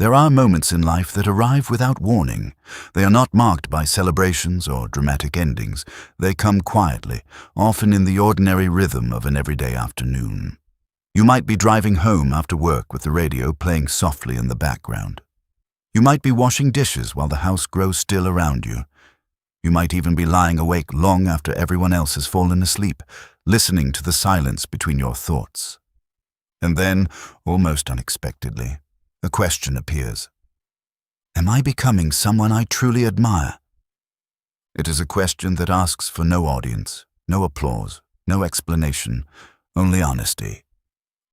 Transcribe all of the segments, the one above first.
There are moments in life that arrive without warning. They are not marked by celebrations or dramatic endings. They come quietly, often in the ordinary rhythm of an everyday afternoon. You might be driving home after work with the radio playing softly in the background. You might be washing dishes while the house grows still around you. You might even be lying awake long after everyone else has fallen asleep, listening to the silence between your thoughts. And then, almost unexpectedly, a question appears. Am I becoming someone I truly admire? It is a question that asks for no audience, no applause, no explanation, only honesty.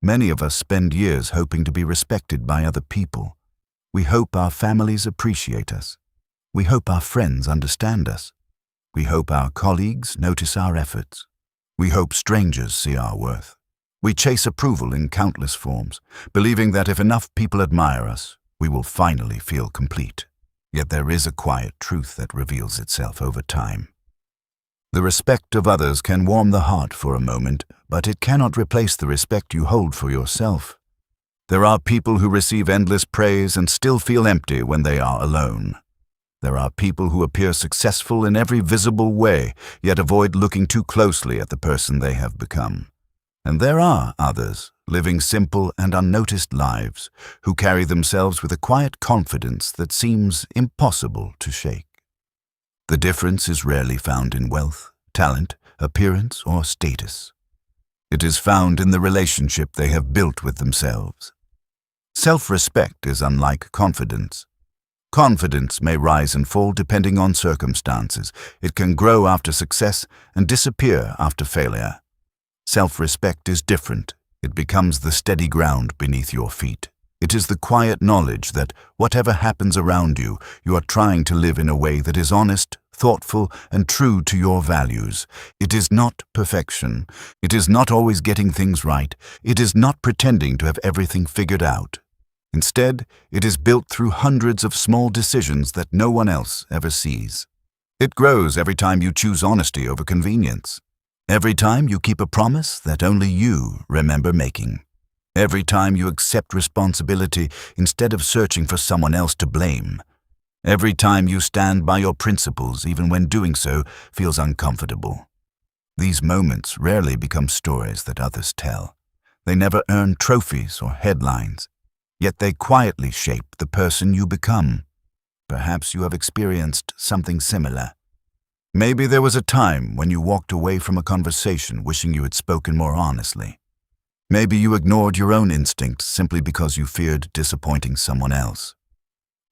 Many of us spend years hoping to be respected by other people. We hope our families appreciate us. We hope our friends understand us. We hope our colleagues notice our efforts. We hope strangers see our worth. We chase approval in countless forms, believing that if enough people admire us, we will finally feel complete. Yet there is a quiet truth that reveals itself over time. The respect of others can warm the heart for a moment, but it cannot replace the respect you hold for yourself. There are people who receive endless praise and still feel empty when they are alone. There are people who appear successful in every visible way, yet avoid looking too closely at the person they have become. And there are others, living simple and unnoticed lives, who carry themselves with a quiet confidence that seems impossible to shake. The difference is rarely found in wealth, talent, appearance, or status. It is found in the relationship they have built with themselves. Self-respect is unlike confidence. Confidence may rise and fall depending on circumstances. It can grow after success and disappear after failure. Self-respect is different. It becomes the steady ground beneath your feet. It is the quiet knowledge that whatever happens around you, you are trying to live in a way that is honest, thoughtful, and true to your values. It is not perfection. It is not always getting things right. It is not pretending to have everything figured out. Instead, it is built through hundreds of small decisions that no one else ever sees. It grows every time you choose honesty over convenience. Every time you keep a promise that only you remember making. Every time you accept responsibility instead of searching for someone else to blame. Every time you stand by your principles even when doing so feels uncomfortable. These moments rarely become stories that others tell. They never earn trophies or headlines. Yet they quietly shape the person you become. Perhaps you have experienced something similar. Maybe there was a time when you walked away from a conversation wishing you had spoken more honestly. Maybe you ignored your own instincts simply because you feared disappointing someone else.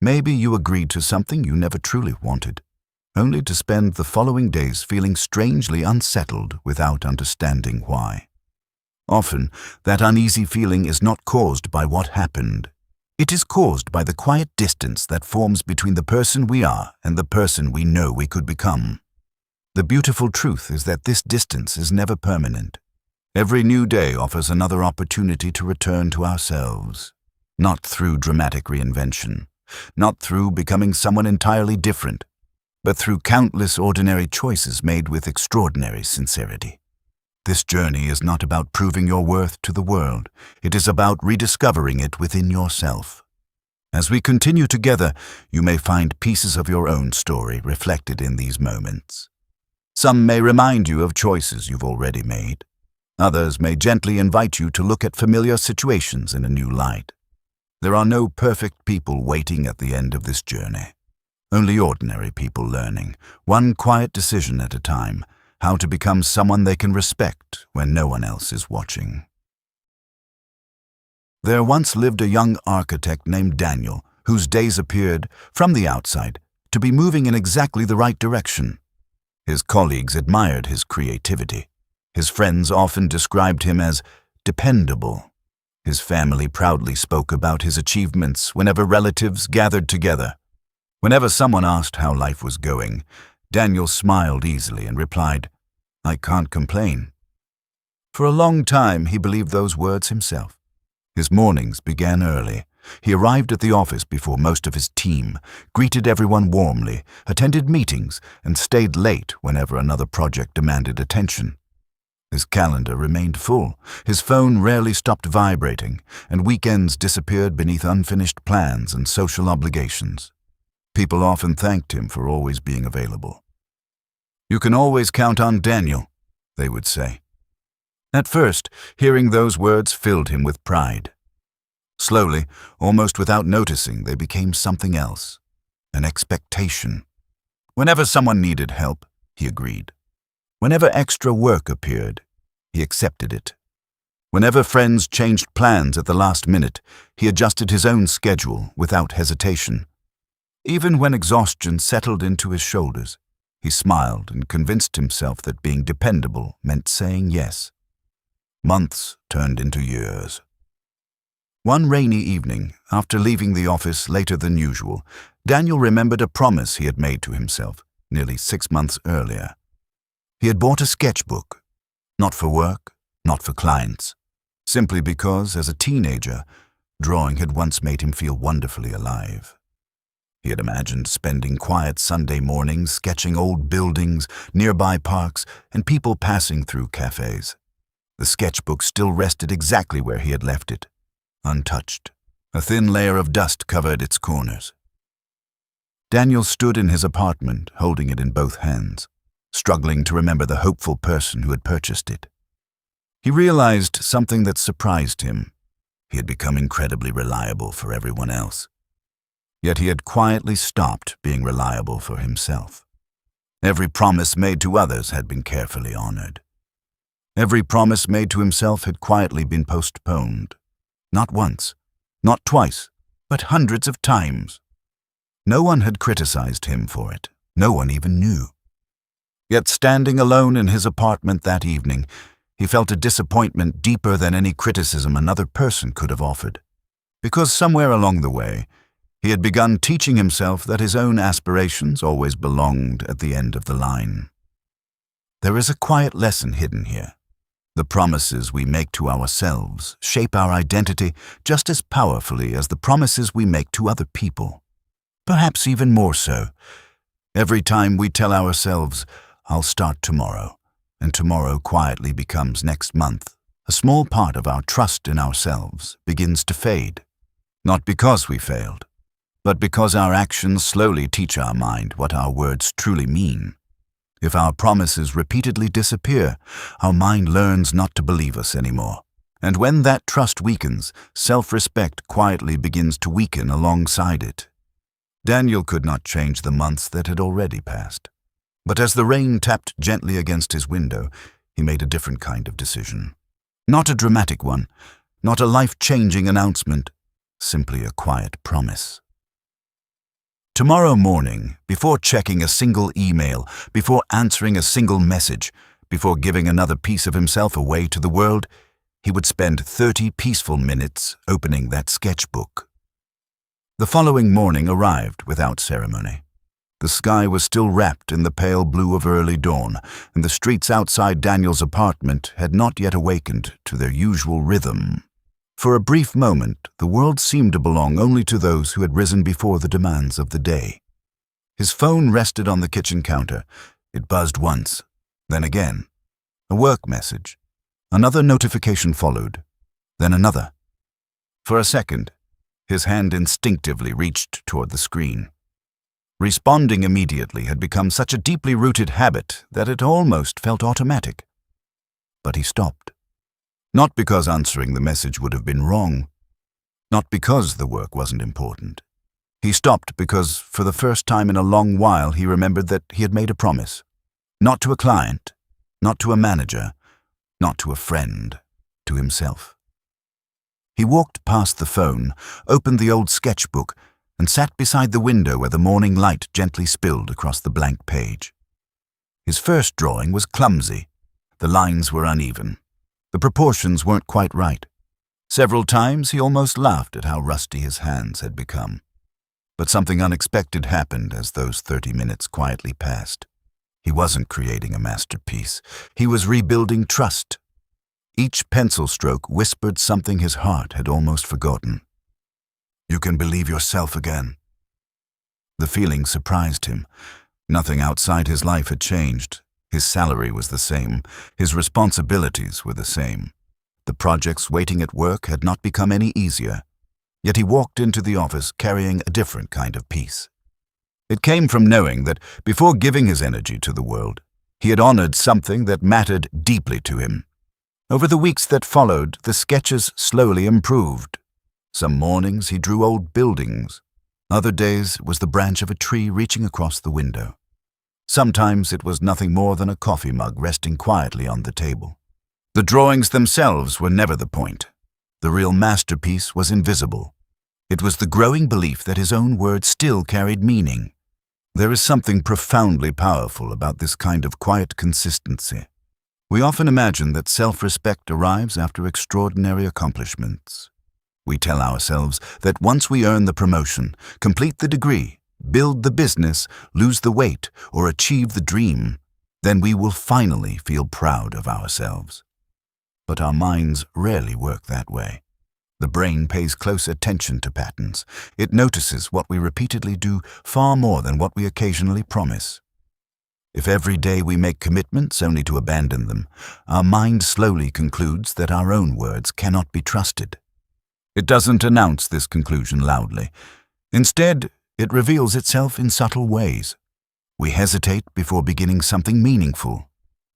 Maybe you agreed to something you never truly wanted, only to spend the following days feeling strangely unsettled without understanding why. Often, that uneasy feeling is not caused by what happened. It is caused by the quiet distance that forms between the person we are and the person we know we could become. The beautiful truth is that this distance is never permanent. Every new day offers another opportunity to return to ourselves, not through dramatic reinvention, not through becoming someone entirely different, but through countless ordinary choices made with extraordinary sincerity. This journey is not about proving your worth to the world. It is about rediscovering it within yourself. As we continue together, you may find pieces of your own story reflected in these moments. Some may remind you of choices you've already made. Others may gently invite you to look at familiar situations in a new light. There are no perfect people waiting at the end of this journey. Only ordinary people learning, one quiet decision at a time, how to become someone they can respect when no one else is watching. There once lived a young architect named Daniel, whose days appeared, from the outside, to be moving in exactly the right direction. His colleagues admired his creativity. His friends often described him as dependable. His family proudly spoke about his achievements whenever relatives gathered together. Whenever someone asked how life was going, Daniel smiled easily and replied, "I can't complain." For a long time, he believed those words himself. His mornings began early. He arrived at the office before most of his team, greeted everyone warmly, attended meetings, and stayed late whenever another project demanded attention. His calendar remained full, his phone rarely stopped vibrating, and weekends disappeared beneath unfinished plans and social obligations. People often thanked him for always being available. "You can always count on Daniel," they would say. At first, hearing those words filled him with pride. Slowly, almost without noticing, they became something else, an expectation. Whenever someone needed help, he agreed. Whenever extra work appeared, he accepted it. Whenever friends changed plans at the last minute, he adjusted his own schedule without hesitation. Even when exhaustion settled into his shoulders, he smiled and convinced himself that being dependable meant saying yes. Months turned into years. One rainy evening, after leaving the office later than usual, Daniel remembered a promise he had made to himself nearly 6 months earlier. He had bought a sketchbook, not for work, not for clients, simply because, as a teenager, drawing had once made him feel wonderfully alive. He had imagined spending quiet Sunday mornings sketching old buildings, nearby parks, and people passing through cafes. The sketchbook still rested exactly where he had left it, untouched. A thin layer of dust covered its corners. Daniel stood in his apartment, holding it in both hands, struggling to remember the hopeful person who had purchased it. He realized something that surprised him. He had become incredibly reliable for everyone else. Yet he had quietly stopped being reliable for himself. Every promise made to others had been carefully honored. Every promise made to himself had quietly been postponed. Not once, not twice, but hundreds of times. No one had criticized him for it. No one even knew. Yet standing alone in his apartment that evening, he felt a disappointment deeper than any criticism another person could have offered. Because somewhere along the way, he had begun teaching himself that his own aspirations always belonged at the end of the line. There is a quiet lesson hidden here. The promises we make to ourselves shape our identity just as powerfully as the promises we make to other people. Perhaps even more so. Every time we tell ourselves, "I'll start tomorrow," and tomorrow quietly becomes next month, a small part of our trust in ourselves begins to fade. Not because we failed, but because our actions slowly teach our mind what our words truly mean. If our promises repeatedly disappear, our mind learns not to believe us anymore. And when that trust weakens, self-respect quietly begins to weaken alongside it. Daniel could not change the months that had already passed. But as the rain tapped gently against his window, he made a different kind of decision. Not a dramatic one, not a life-changing announcement, simply a quiet promise. Tomorrow morning, before checking a single email, before answering a single message, before giving another piece of himself away to the world, he would spend 30 peaceful minutes opening that sketchbook. The following morning arrived without ceremony. The sky was still wrapped in the pale blue of early dawn, and the streets outside Daniel's apartment had not yet awakened to their usual rhythm. For a brief moment, the world seemed to belong only to those who had risen before the demands of the day. His phone rested on the kitchen counter. It buzzed once, then again. A work message. Another notification followed, then another. For a second, his hand instinctively reached toward the screen. Responding immediately had become such a deeply rooted habit that it almost felt automatic. But he stopped. Not because answering the message would have been wrong, not because the work wasn't important. He stopped because, for the first time in a long while, he remembered that he had made a promise. Not to a client, not to a manager, not to a friend, to himself. He walked past the phone, opened the old sketchbook, and sat beside the window where the morning light gently spilled across the blank page. His first drawing was clumsy. The lines were uneven. The proportions weren't quite right. Several times he almost laughed at how rusty his hands had become. But something unexpected happened as those 30 minutes quietly passed. He wasn't creating a masterpiece. He was rebuilding trust. Each pencil stroke whispered something his heart had almost forgotten. "You can believe yourself again." The feeling surprised him. Nothing outside his life had changed. His salary was the same. His responsibilities were the same. The projects waiting at work had not become any easier. Yet he walked into the office carrying a different kind of peace. It came from knowing that before giving his energy to the world, he had honored something that mattered deeply to him. Over the weeks that followed, the sketches slowly improved. Some mornings he drew old buildings. Other days it was the branch of a tree reaching across the window. Sometimes it was nothing more than a coffee mug resting quietly on the table. The drawings themselves were never the point. The real masterpiece was invisible. It was the growing belief that his own words still carried meaning. There is something profoundly powerful about this kind of quiet consistency. We often imagine that self-respect arrives after extraordinary accomplishments. We tell ourselves that once we earn the promotion, complete the degree, build the business, lose the weight, or achieve the dream, then we will finally feel proud of ourselves. But our minds rarely work that way. The brain pays close attention to patterns. It notices what we repeatedly do far more than what we occasionally promise. If every day we make commitments only to abandon them, our mind slowly concludes that our own words cannot be trusted. It doesn't announce this conclusion loudly. Instead, it reveals itself in subtle ways. We hesitate before beginning something meaningful.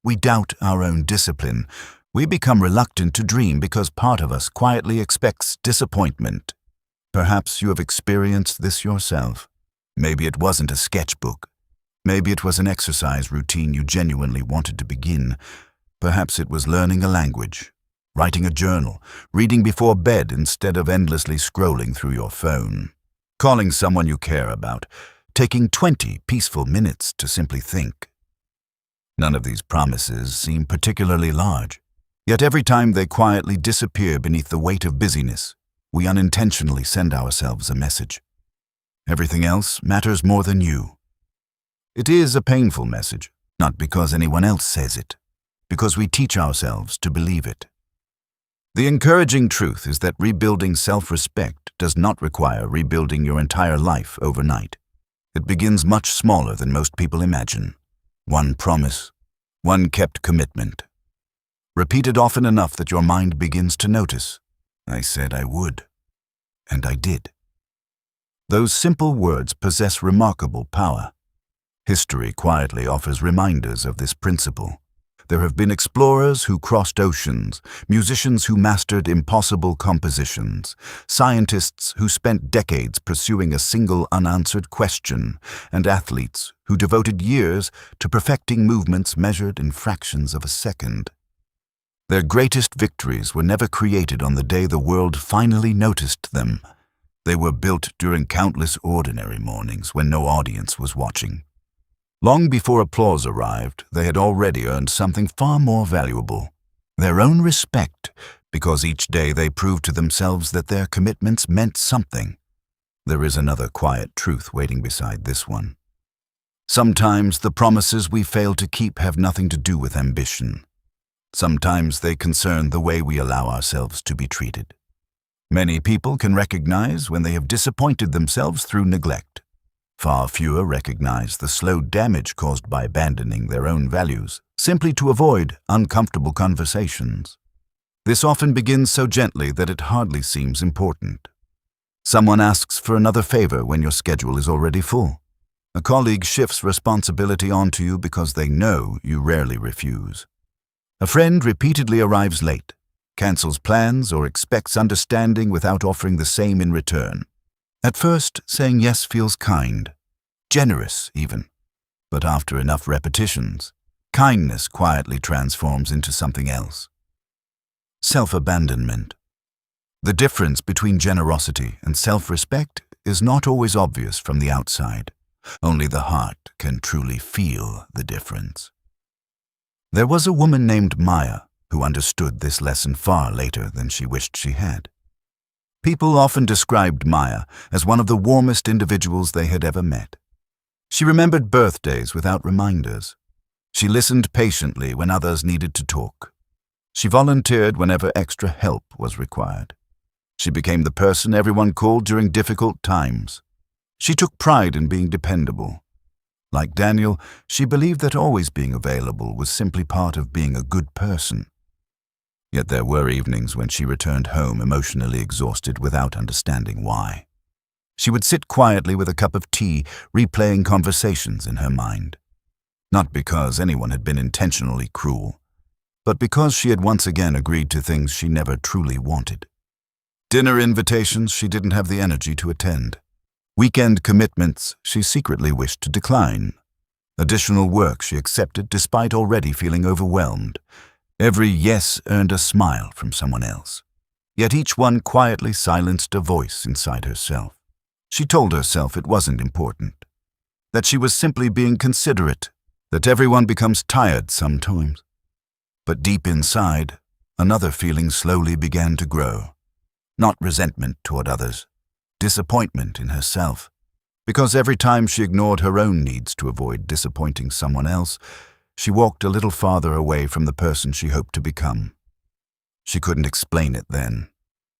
We doubt our own discipline. We become reluctant to dream because part of us quietly expects disappointment. Perhaps you have experienced this yourself. Maybe it wasn't a sketchbook. Maybe it was an exercise routine you genuinely wanted to begin. Perhaps it was learning a language, writing a journal, reading before bed instead of endlessly scrolling through your phone, calling someone you care about, taking 20 peaceful minutes to simply think. None of these promises seem particularly large. Yet every time they quietly disappear beneath the weight of busyness, we unintentionally send ourselves a message. Everything else matters more than you. It is a painful message, not because anyone else says it, because we teach ourselves to believe it. The encouraging truth is that rebuilding self-respect does not require rebuilding your entire life overnight. It begins much smaller than most people imagine. One promise, one kept commitment. Repeated often enough that your mind begins to notice. I said I would, and I did. Those simple words possess remarkable power. History quietly offers reminders of this principle. There have been explorers who crossed oceans, musicians who mastered impossible compositions, scientists who spent decades pursuing a single unanswered question, and athletes who devoted years to perfecting movements measured in fractions of a second. Their greatest victories were never created on the day the world finally noticed them. They were built during countless ordinary mornings when no audience was watching. Long before applause arrived, they had already earned something far more valuable, their own respect, because each day they proved to themselves that their commitments meant something. There is another quiet truth waiting beside this one. Sometimes the promises we fail to keep have nothing to do with ambition. Sometimes they concern the way we allow ourselves to be treated. Many people can recognize when they have disappointed themselves through neglect. Far fewer recognize the slow damage caused by abandoning their own values, simply to avoid uncomfortable conversations. This often begins so gently that it hardly seems important. Someone asks for another favor when your schedule is already full. A colleague shifts responsibility onto you because they know you rarely refuse. A friend repeatedly arrives late, cancels plans, or expects understanding without offering the same in return. At first, saying yes feels kind, generous even. But after enough repetitions, kindness quietly transforms into something else. Self-abandonment. The difference between generosity and self-respect is not always obvious from the outside. Only the heart can truly feel the difference. There was a woman named Maya who understood this lesson far later than she wished she had. People often described Maya as one of the warmest individuals they had ever met. She remembered birthdays without reminders. She listened patiently when others needed to talk. She volunteered whenever extra help was required. She became the person everyone called during difficult times. She took pride in being dependable. Like Daniel, she believed that always being available was simply part of being a good person. Yet there were evenings when she returned home emotionally exhausted without understanding why. She would sit quietly with a cup of tea, replaying conversations in her mind. Not because anyone had been intentionally cruel, but because she had once again agreed to things she never truly wanted. Dinner invitations she didn't have the energy to attend. Weekend commitments she secretly wished to decline. Additional work she accepted despite already feeling overwhelmed. Every yes earned a smile from someone else. Yet each one quietly silenced a voice inside herself. She told herself it wasn't important, that she was simply being considerate, that everyone becomes tired sometimes. But deep inside, another feeling slowly began to grow. Not resentment toward others, disappointment in herself. Because every time she ignored her own needs to avoid disappointing someone else, she walked a little farther away from the person she hoped to become. She couldn't explain it then.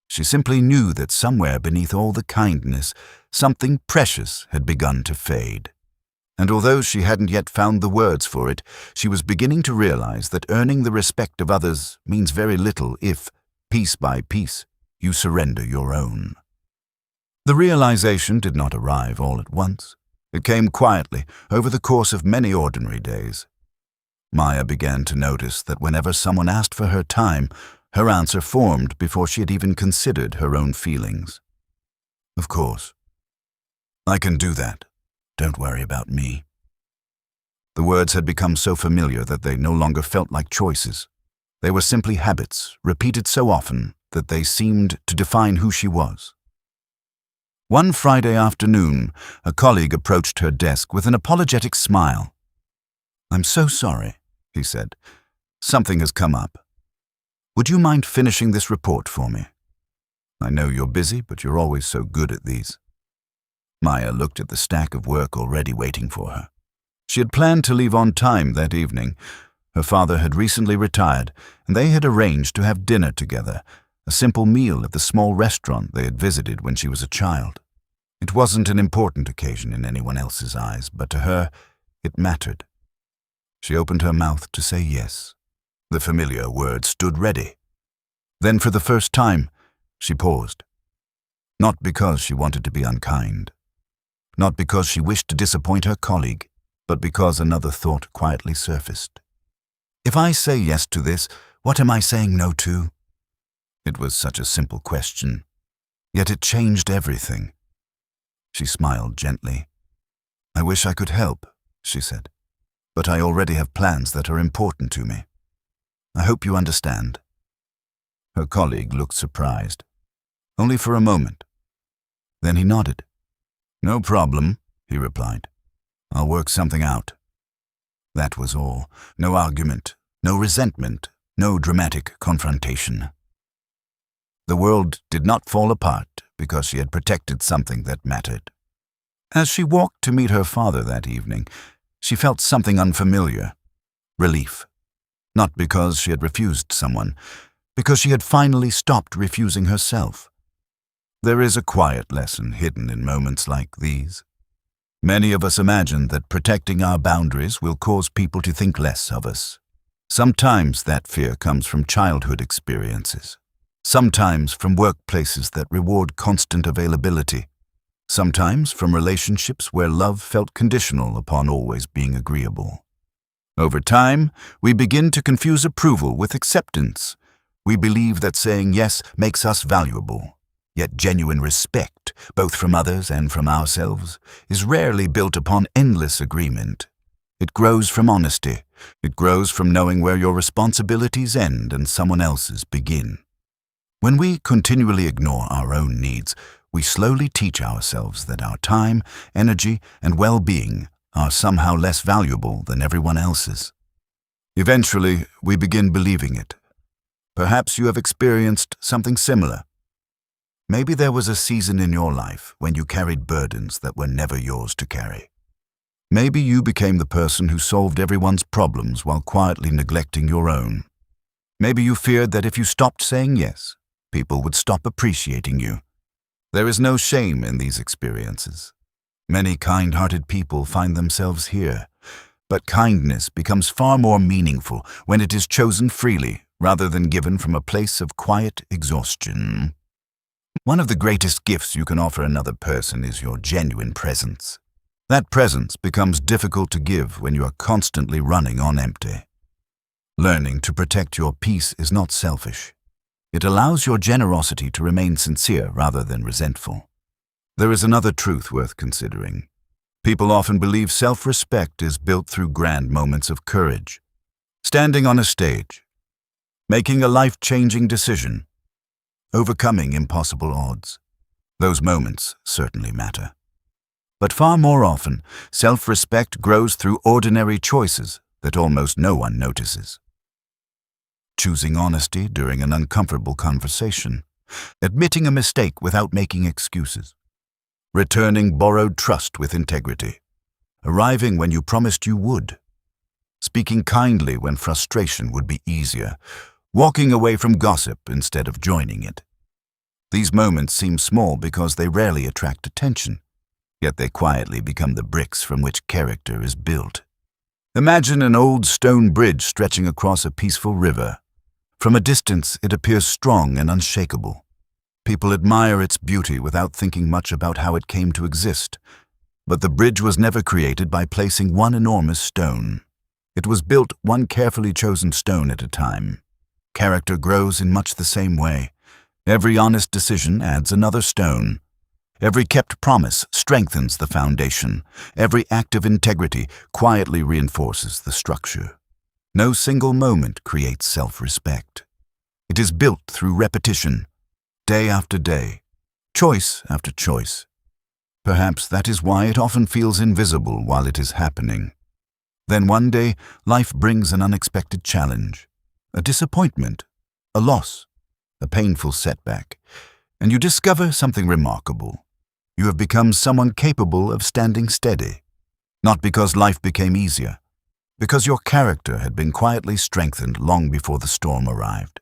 She simply knew that somewhere beneath all the kindness, something precious had begun to fade. And although she hadn't yet found the words for it, she was beginning to realize that earning the respect of others means very little if, piece by piece, you surrender your own. The realization did not arrive all at once. It came quietly, over the course of many ordinary days. Maya began to notice that whenever someone asked for her time, her answer formed before she had even considered her own feelings. Of course. I can do that. Don't worry about me. The words had become so familiar that they no longer felt like choices. They were simply habits, repeated so often that they seemed to define who she was. One Friday afternoon, a colleague approached her desk with an apologetic smile. "I'm so sorry," he said. "Something has come up. Would you mind finishing this report for me? I know you're busy, but you're always so good at these." Maya looked at the stack of work already waiting for her. She had planned to leave on time that evening. Her father had recently retired, and they had arranged to have dinner together, a simple meal at the small restaurant they had visited when she was a child. It wasn't an important occasion in anyone else's eyes, but to her, it mattered. She opened her mouth to say yes. The familiar word stood ready. Then for the first time, she paused. Not because she wanted to be unkind. Not because she wished to disappoint her colleague, but because another thought quietly surfaced. If I say yes to this, what am I saying no to? It was such a simple question, yet it changed everything. She smiled gently. "I wish I could help," she said, "but I already have plans that are important to me. I hope you understand." Her colleague looked surprised. Only for a moment. Then he nodded. "No problem," he replied. "I'll work something out." That was all. No argument, no resentment, no dramatic confrontation. The world did not fall apart because she had protected something that mattered. As she walked to meet her father that evening, she felt something unfamiliar. Relief. Not because she had refused someone, because she had finally stopped refusing herself. There is a quiet lesson hidden in moments like these. Many of us imagine that protecting our boundaries will cause people to think less of us. Sometimes that fear comes from childhood experiences. Sometimes from workplaces that reward constant availability. Sometimes from relationships where love felt conditional upon always being agreeable. Over time, we begin to confuse approval with acceptance. We believe that saying yes makes us valuable. Yet genuine respect, both from others and from ourselves, is rarely built upon endless agreement. It grows from honesty. It grows from knowing where your responsibilities end and someone else's begin. When we continually ignore our own needs, we slowly teach ourselves that our time, energy, and well-being are somehow less valuable than everyone else's. Eventually, we begin believing it. Perhaps you have experienced something similar. Maybe there was a season in your life when you carried burdens that were never yours to carry. Maybe you became the person who solved everyone's problems while quietly neglecting your own. Maybe you feared that if you stopped saying yes, people would stop appreciating you. There is no shame in these experiences. Many kind-hearted people find themselves here, but kindness becomes far more meaningful when it is chosen freely rather than given from a place of quiet exhaustion. One of the greatest gifts you can offer another person is your genuine presence. That presence becomes difficult to give when you are constantly running on empty. Learning to protect your peace is not selfish. It allows your generosity to remain sincere rather than resentful. There is another truth worth considering. People often believe self-respect is built through grand moments of courage. Standing on a stage, making a life-changing decision, overcoming impossible odds. Those moments certainly matter. But far more often, self-respect grows through ordinary choices that almost no one notices. Choosing honesty during an uncomfortable conversation, admitting a mistake without making excuses, returning borrowed trust with integrity, arriving when you promised you would, speaking kindly when frustration would be easier, walking away from gossip instead of joining it. These moments seem small because they rarely attract attention, yet they quietly become the bricks from which character is built. Imagine an old stone bridge stretching across a peaceful river. From a distance, it appears strong and unshakable. People admire its beauty without thinking much about how it came to exist. But the bridge was never created by placing one enormous stone. It was built one carefully chosen stone at a time. Character grows in much the same way. Every honest decision adds another stone. Every kept promise strengthens the foundation. Every act of integrity quietly reinforces the structure. No single moment creates self-respect. It is built through repetition, day after day, choice after choice. Perhaps that is why it often feels invisible while it is happening. Then one day, life brings an unexpected challenge, a disappointment, a loss, a painful setback, and you discover something remarkable. You have become someone capable of standing steady, not because life became easier, because your character had been quietly strengthened long before the storm arrived.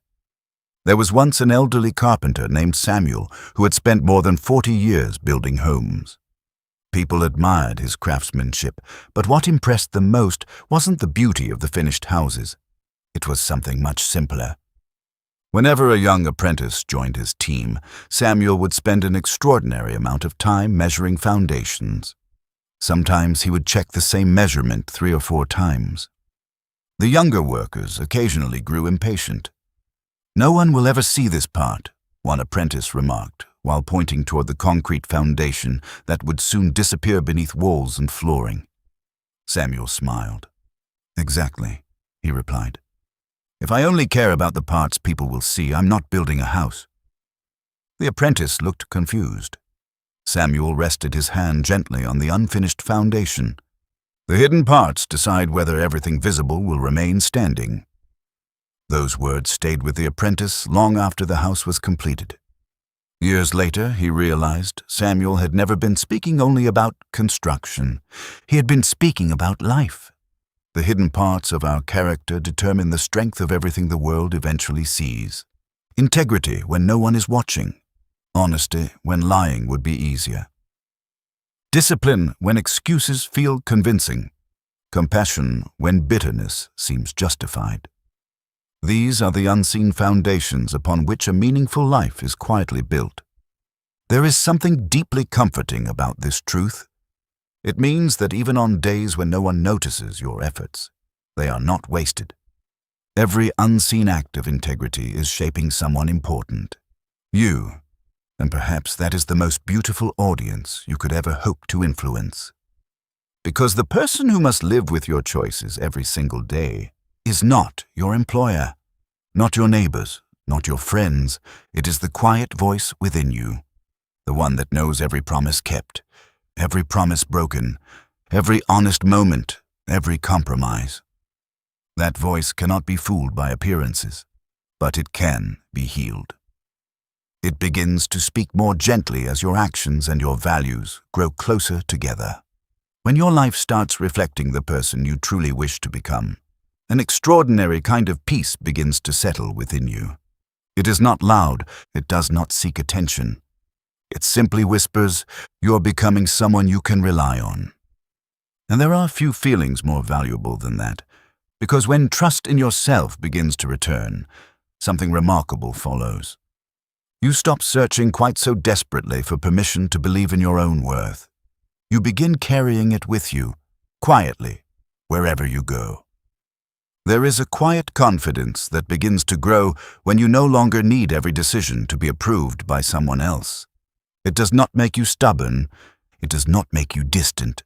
There was once an elderly carpenter named Samuel who had spent more than 40 years building homes. People admired his craftsmanship, but what impressed them most wasn't the beauty of the finished houses. It was something much simpler. Whenever a young apprentice joined his team, Samuel would spend an extraordinary amount of time measuring foundations. Sometimes he would check the same measurement 3 or 4 times. The younger workers occasionally grew impatient. "No one will ever see this part," one apprentice remarked, while pointing toward the concrete foundation that would soon disappear beneath walls and flooring. Samuel smiled. "Exactly," he replied. "If I only care about the parts people will see, I'm not building a house." The apprentice looked confused. Samuel rested his hand gently on the unfinished foundation. "The hidden parts decide whether everything visible will remain standing." Those words stayed with the apprentice long after the house was completed. Years later, he realized Samuel had never been speaking only about construction. He had been speaking about life. The hidden parts of our character determine the strength of everything the world eventually sees. Integrity when no one is watching. Honesty when lying would be easier. Discipline when excuses feel convincing. Compassion when bitterness seems justified. These are the unseen foundations upon which a meaningful life is quietly built. There is something deeply comforting about this truth. It means that even on days when no one notices your efforts, they are not wasted. Every unseen act of integrity is shaping someone important. You. And perhaps that is the most beautiful audience you could ever hope to influence. Because the person who must live with your choices every single day is not your employer, not your neighbors, not your friends. It is the quiet voice within you, the one that knows every promise kept, every promise broken, every honest moment, every compromise. That voice cannot be fooled by appearances, but it can be healed. It begins to speak more gently as your actions and your values grow closer together. When your life starts reflecting the person you truly wish to become, an extraordinary kind of peace begins to settle within you. It is not loud, it does not seek attention. It simply whispers, "You're becoming someone you can rely on." And there are few feelings more valuable than that, because when trust in yourself begins to return, something remarkable follows. You stop searching quite so desperately for permission to believe in your own worth. You begin carrying it with you, quietly, wherever you go. There is a quiet confidence that begins to grow when you no longer need every decision to be approved by someone else. It does not make you stubborn. It does not make you distant.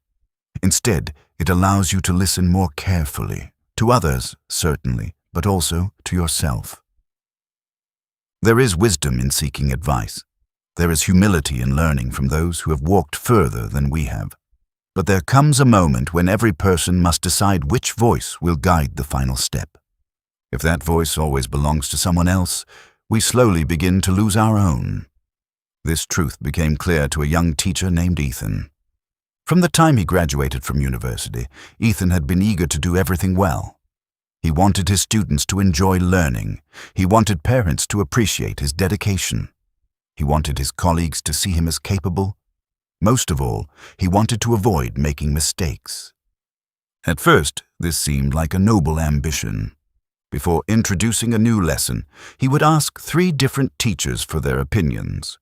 Instead, it allows you to listen more carefully, to others, certainly, but also to yourself. There is wisdom in seeking advice. There is humility in learning from those who have walked further than we have. But there comes a moment when every person must decide which voice will guide the final step. If that voice always belongs to someone else, we slowly begin to lose our own. This truth became clear to a young teacher named Ethan. From the time he graduated from university, Ethan had been eager to do everything well. He wanted his students to enjoy learning. He wanted parents to appreciate his dedication. He wanted his colleagues to see him as capable. Most of all, he wanted to avoid making mistakes. At first, this seemed like a noble ambition. Before introducing a new lesson, he would ask 3 different teachers for their opinions.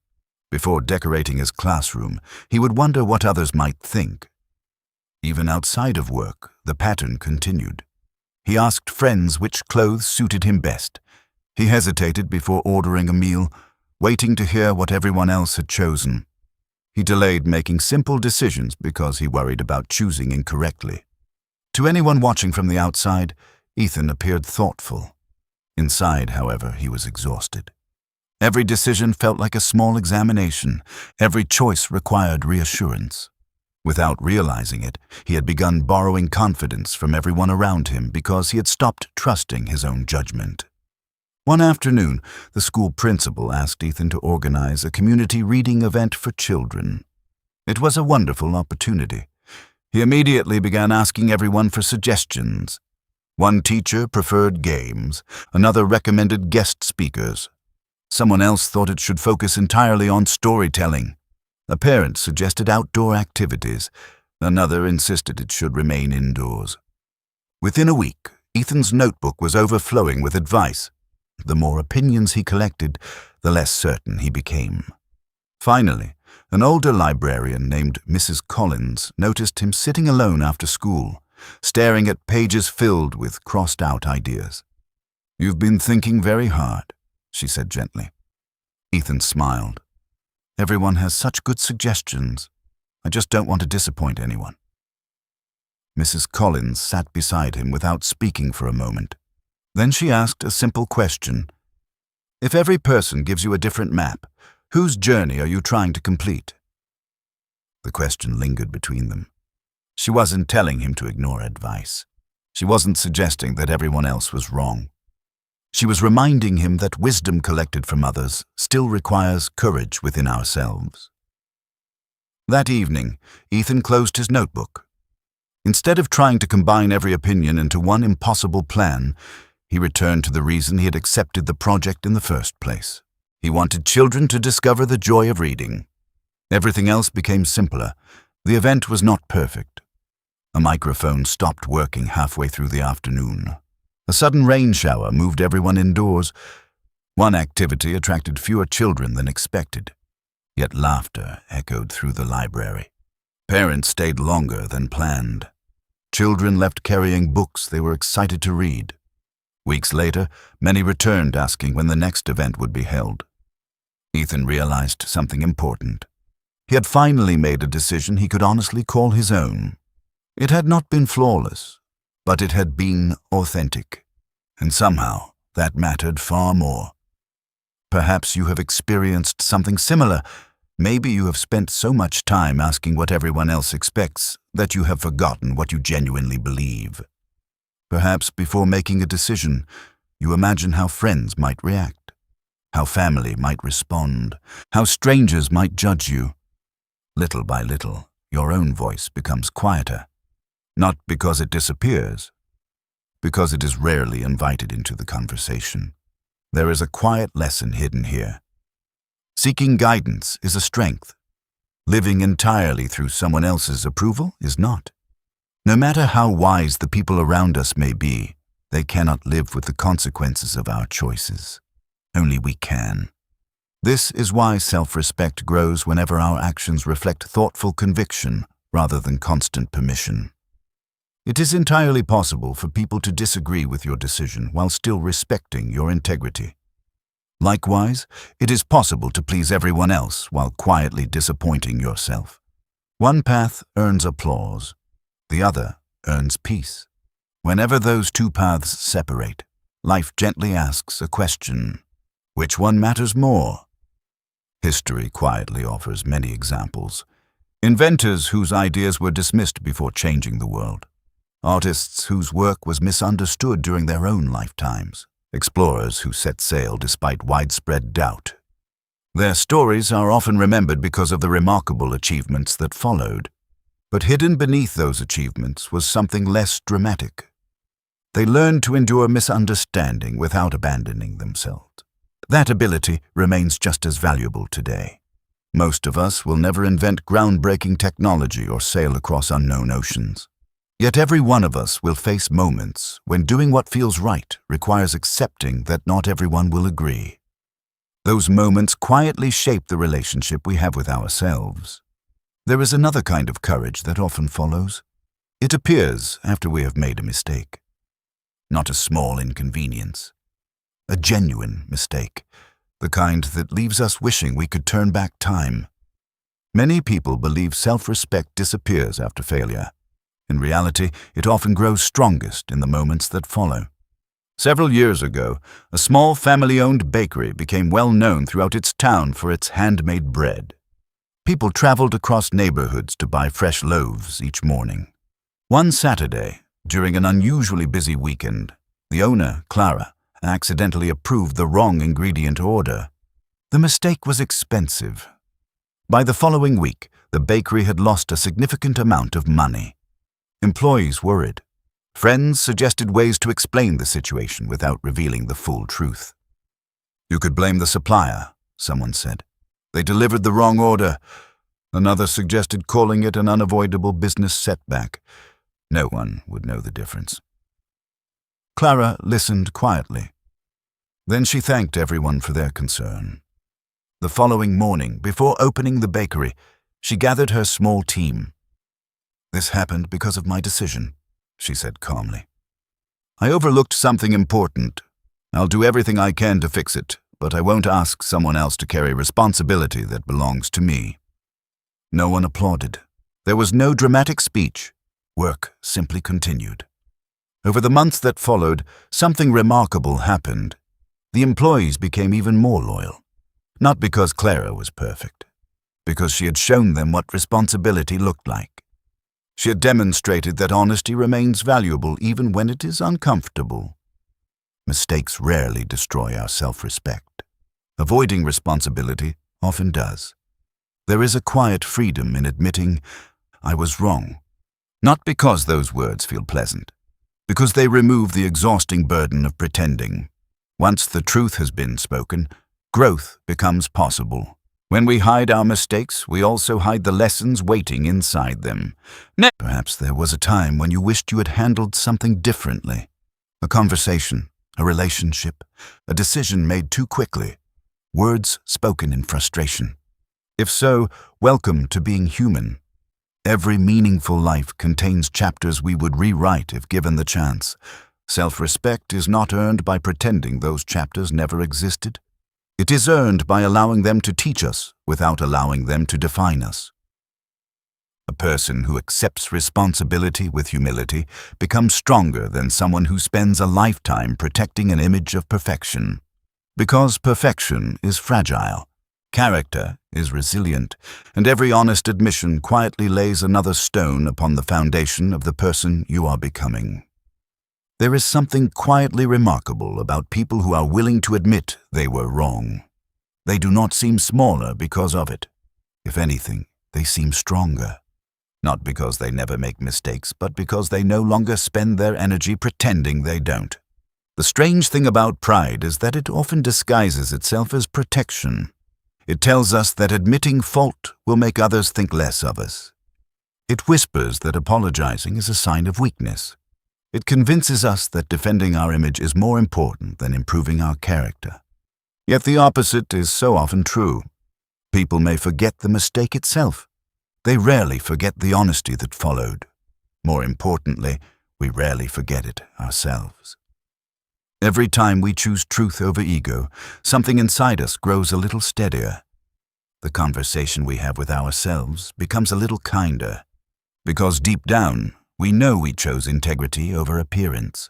Before decorating his classroom, he would wonder what others might think. Even outside of work, the pattern continued. He asked friends which clothes suited him best. He hesitated before ordering a meal, waiting to hear what everyone else had chosen. He delayed making simple decisions because he worried about choosing incorrectly. To anyone watching from the outside, Ethan appeared thoughtful. Inside, however, he was exhausted. Every decision felt like a small examination. Every choice required reassurance. Without realizing it, he had begun borrowing confidence from everyone around him because he had stopped trusting his own judgment. One afternoon, the school principal asked Ethan to organize a community reading event for children. It was a wonderful opportunity. He immediately began asking everyone for suggestions. One teacher preferred games, another recommended guest speakers. Someone else thought it should focus entirely on storytelling. A parent suggested outdoor activities. Another insisted it should remain indoors. Within a week, Ethan's notebook was overflowing with advice. The more opinions he collected, the less certain he became. Finally, an older librarian named Mrs. Collins noticed him sitting alone after school, staring at pages filled with crossed-out ideas. "You've been thinking very hard," she said gently. Ethan smiled. "Everyone has such good suggestions. I just don't want to disappoint anyone." Mrs. Collins sat beside him without speaking for a moment. Then she asked a simple question. "If every person gives you a different map, whose journey are you trying to complete?" The question lingered between them. She wasn't telling him to ignore advice. She wasn't suggesting that everyone else was wrong. She was reminding him that wisdom collected from others still requires courage within ourselves. That evening, Ethan closed his notebook. Instead of trying to combine every opinion into one impossible plan, he returned to the reason he had accepted the project in the first place. He wanted children to discover the joy of reading. Everything else became simpler. The event was not perfect. A microphone stopped working halfway through the afternoon. A sudden rain shower moved everyone indoors. One activity attracted fewer children than expected. Yet laughter echoed through the library. Parents stayed longer than planned. Children left carrying books they were excited to read. Weeks later, many returned asking when the next event would be held. Ethan realized something important. He had finally made a decision he could honestly call his own. It had not been flawless, but it had been authentic. And somehow, that mattered far more. Perhaps you have experienced something similar. Maybe you have spent so much time asking what everyone else expects that you have forgotten what you genuinely believe. Perhaps before making a decision, you imagine how friends might react, how family might respond, how strangers might judge you. Little by little, your own voice becomes quieter, not because it disappears, because it is rarely invited into the conversation. There is a quiet lesson hidden here. Seeking guidance is a strength. Living entirely through someone else's approval is not. No matter how wise the people around us may be, they cannot live with the consequences of our choices. Only we can. This is why self-respect grows whenever our actions reflect thoughtful conviction rather than constant permission. It is entirely possible for people to disagree with your decision while still respecting your integrity. Likewise, it is possible to please everyone else while quietly disappointing yourself. One path earns applause, the other earns peace. Whenever those two paths separate, life gently asks a question: which one matters more? History quietly offers many examples. Inventors whose ideas were dismissed before changing the world. Artists whose work was misunderstood during their own lifetimes. Explorers who set sail despite widespread doubt. Their stories are often remembered because of the remarkable achievements that followed. But hidden beneath those achievements was something less dramatic. They learned to endure misunderstanding without abandoning themselves. That ability remains just as valuable today. Most of us will never invent groundbreaking technology or sail across unknown oceans. Yet every one of us will face moments when doing what feels right requires accepting that not everyone will agree. Those moments quietly shape the relationship we have with ourselves. There is another kind of courage that often follows. It appears after we have made a mistake. Not a small inconvenience. A genuine mistake. The kind that leaves us wishing we could turn back time. Many people believe self-respect disappears after failure. In reality, it often grows strongest in the moments that follow. Several years ago, a small family-owned bakery became well known throughout its town for its handmade bread. People traveled across neighborhoods to buy fresh loaves each morning. One Saturday, during an unusually busy weekend, the owner, Clara, accidentally approved the wrong ingredient order. The mistake was expensive. By the following week, the bakery had lost a significant amount of money. Employees worried. Friends suggested ways to explain the situation without revealing the full truth. You could blame the supplier, someone said. They delivered the wrong order. Another suggested calling it an unavoidable business setback. No one would know the difference. Clara listened quietly. Then she thanked everyone for their concern. The following morning, before opening the bakery, she gathered her small team. "This happened because of my decision," she said calmly. "I overlooked something important. I'll do everything I can to fix it, but I won't ask someone else to carry responsibility that belongs to me." No one applauded. There was no dramatic speech. Work simply continued. Over the months that followed, something remarkable happened. The employees became even more loyal. Not because Clara was perfect, because she had shown them what responsibility looked like. She had demonstrated that honesty remains valuable even when it is uncomfortable. Mistakes rarely destroy our self-respect. Avoiding responsibility often does. There is a quiet freedom in admitting, "I was wrong." Not because those words feel pleasant, because they remove the exhausting burden of pretending. Once the truth has been spoken, growth becomes possible. When we hide our mistakes, we also hide the lessons waiting inside them. Perhaps there was a time when you wished you had handled something differently. A conversation, a relationship, a decision made too quickly, words spoken in frustration. If so, welcome to being human. Every meaningful life contains chapters we would rewrite if given the chance. Self-respect is not earned by pretending those chapters never existed. It is earned by allowing them to teach us without allowing them to define us. A person who accepts responsibility with humility becomes stronger than someone who spends a lifetime protecting an image of perfection. Because perfection is fragile, character is resilient, and every honest admission quietly lays another stone upon the foundation of the person you are becoming. There is something quietly remarkable about people who are willing to admit they were wrong. They do not seem smaller because of it. If anything, they seem stronger. Not because they never make mistakes, but because they no longer spend their energy pretending they don't. The strange thing about pride is that it often disguises itself as protection. It tells us that admitting fault will make others think less of us. It whispers that apologizing is a sign of weakness. It convinces us that defending our image is more important than improving our character. Yet the opposite is so often true. People may forget the mistake itself. They rarely forget the honesty that followed. More importantly, we rarely forget it ourselves. Every time we choose truth over ego, something inside us grows a little steadier. The conversation we have with ourselves becomes a little kinder, because deep down, we know we chose integrity over appearance.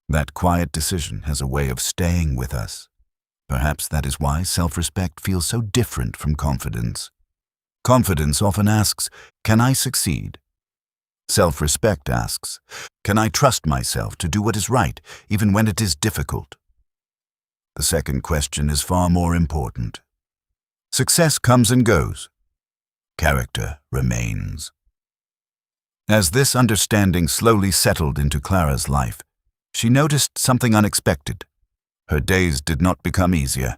That quiet decision has a way of staying with us. Perhaps that is why self-respect feels so different from confidence. Confidence often asks, "Can I succeed?" Self-respect asks, "Can I trust myself to do what is right, even when it is difficult?" The second question is far more important. Success comes and goes. Character remains. As this understanding slowly settled into Clara's life, she noticed something unexpected. Her days did not become easier.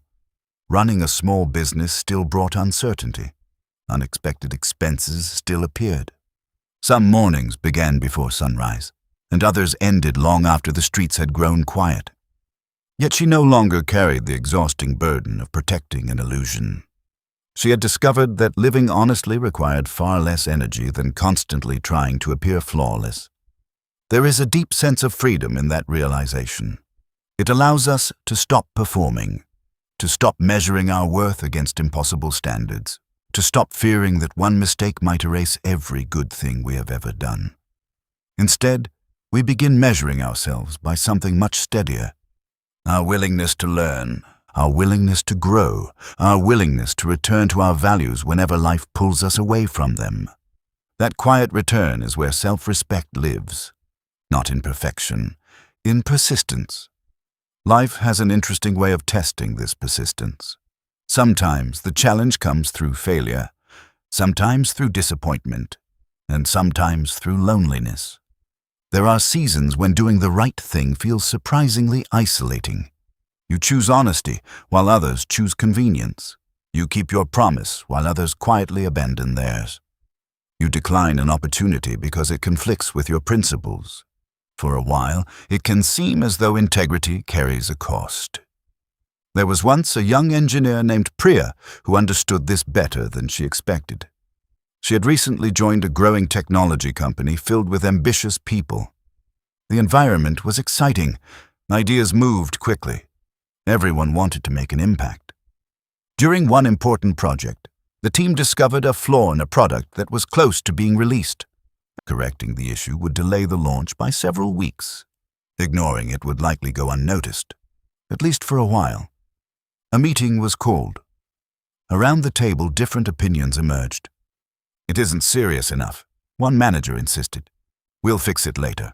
Running a small business still brought uncertainty. Unexpected expenses still appeared. Some mornings began before sunrise, and others ended long after the streets had grown quiet. Yet she no longer carried the exhausting burden of protecting an illusion. She had discovered that living honestly required far less energy than constantly trying to appear flawless. There is a deep sense of freedom in that realization. It allows us to stop performing, to stop measuring our worth against impossible standards, to stop fearing that one mistake might erase every good thing we have ever done. Instead, we begin measuring ourselves by something much steadier: our willingness to learn, our willingness to grow, our willingness to return to our values whenever life pulls us away from them. That quiet return is where self-respect lives, not in perfection, in persistence. Life has an interesting way of testing this persistence. Sometimes the challenge comes through failure, sometimes through disappointment, and sometimes through loneliness. There are seasons when doing the right thing feels surprisingly isolating. You choose honesty while others choose convenience. You keep your promise while others quietly abandon theirs. You decline an opportunity because it conflicts with your principles. For a while, it can seem as though integrity carries a cost. There was once a young engineer named Priya who understood this better than she expected. She had recently joined a growing technology company filled with ambitious people. The environment was exciting. Ideas moved quickly. Everyone wanted to make an impact. During one important project, the team discovered a flaw in a product that was close to being released. Correcting the issue would delay the launch by several weeks. Ignoring it would likely go unnoticed, at least for a while. A meeting was called. Around the table, different opinions emerged. "It isn't serious enough," one manager insisted. "We'll fix it later."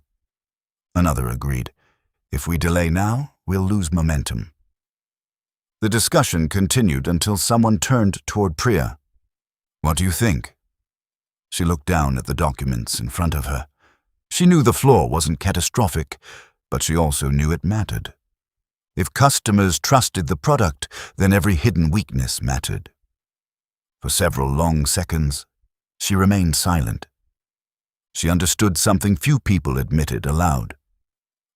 Another agreed. "If we delay now, we'll lose momentum." The discussion continued until someone turned toward Priya. "What do you think?" She looked down at the documents in front of her. She knew the flaw wasn't catastrophic, but she also knew it mattered. If customers trusted the product, then every hidden weakness mattered. For several long seconds, she remained silent. She understood something few people admitted aloud.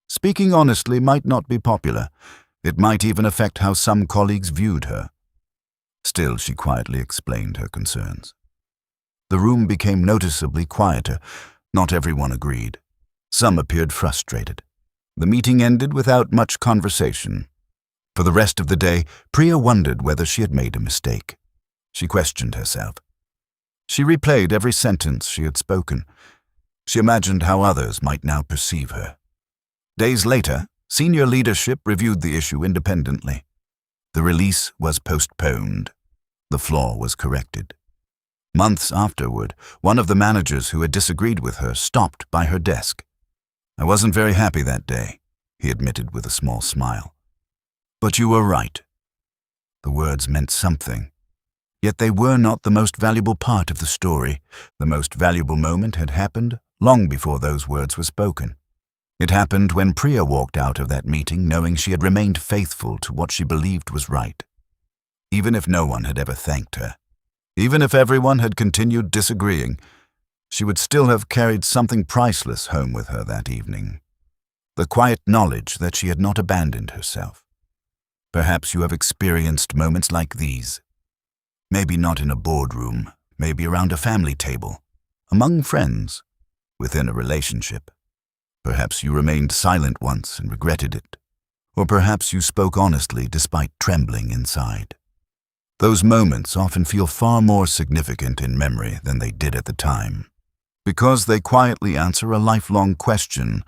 Speaking honestly might not be popular. It might even affect how some colleagues viewed her. Still, she quietly explained her concerns. The room became noticeably quieter. Not everyone agreed. Some appeared frustrated. The meeting ended without much conversation. For the rest of the day, Priya wondered whether she had made a mistake. She questioned herself. She replayed every sentence she had spoken. She imagined how others might now perceive her. Days later, senior leadership reviewed the issue independently. The release was postponed. The flaw was corrected. Months afterward, one of the managers who had disagreed with her stopped by her desk. "I wasn't very happy that day," he admitted with a small smile. "But you were right." The words meant something. Yet they were not the most valuable part of the story. The most valuable moment had happened long before those words were spoken. It happened when Priya walked out of that meeting knowing she had remained faithful to what she believed was right. even if no one had ever thanked her. Even if everyone had continued disagreeing, she would still have carried something priceless home with her that evening. The quiet knowledge that she had not abandoned herself. Perhaps you have experienced moments like these. Maybe not in a boardroom, maybe around a family table, among friends, within a relationship. Perhaps you remained silent once and regretted it. Or perhaps you spoke honestly despite trembling inside. Those moments often feel far more significant in memory than they did at the time, because they quietly answer a lifelong question: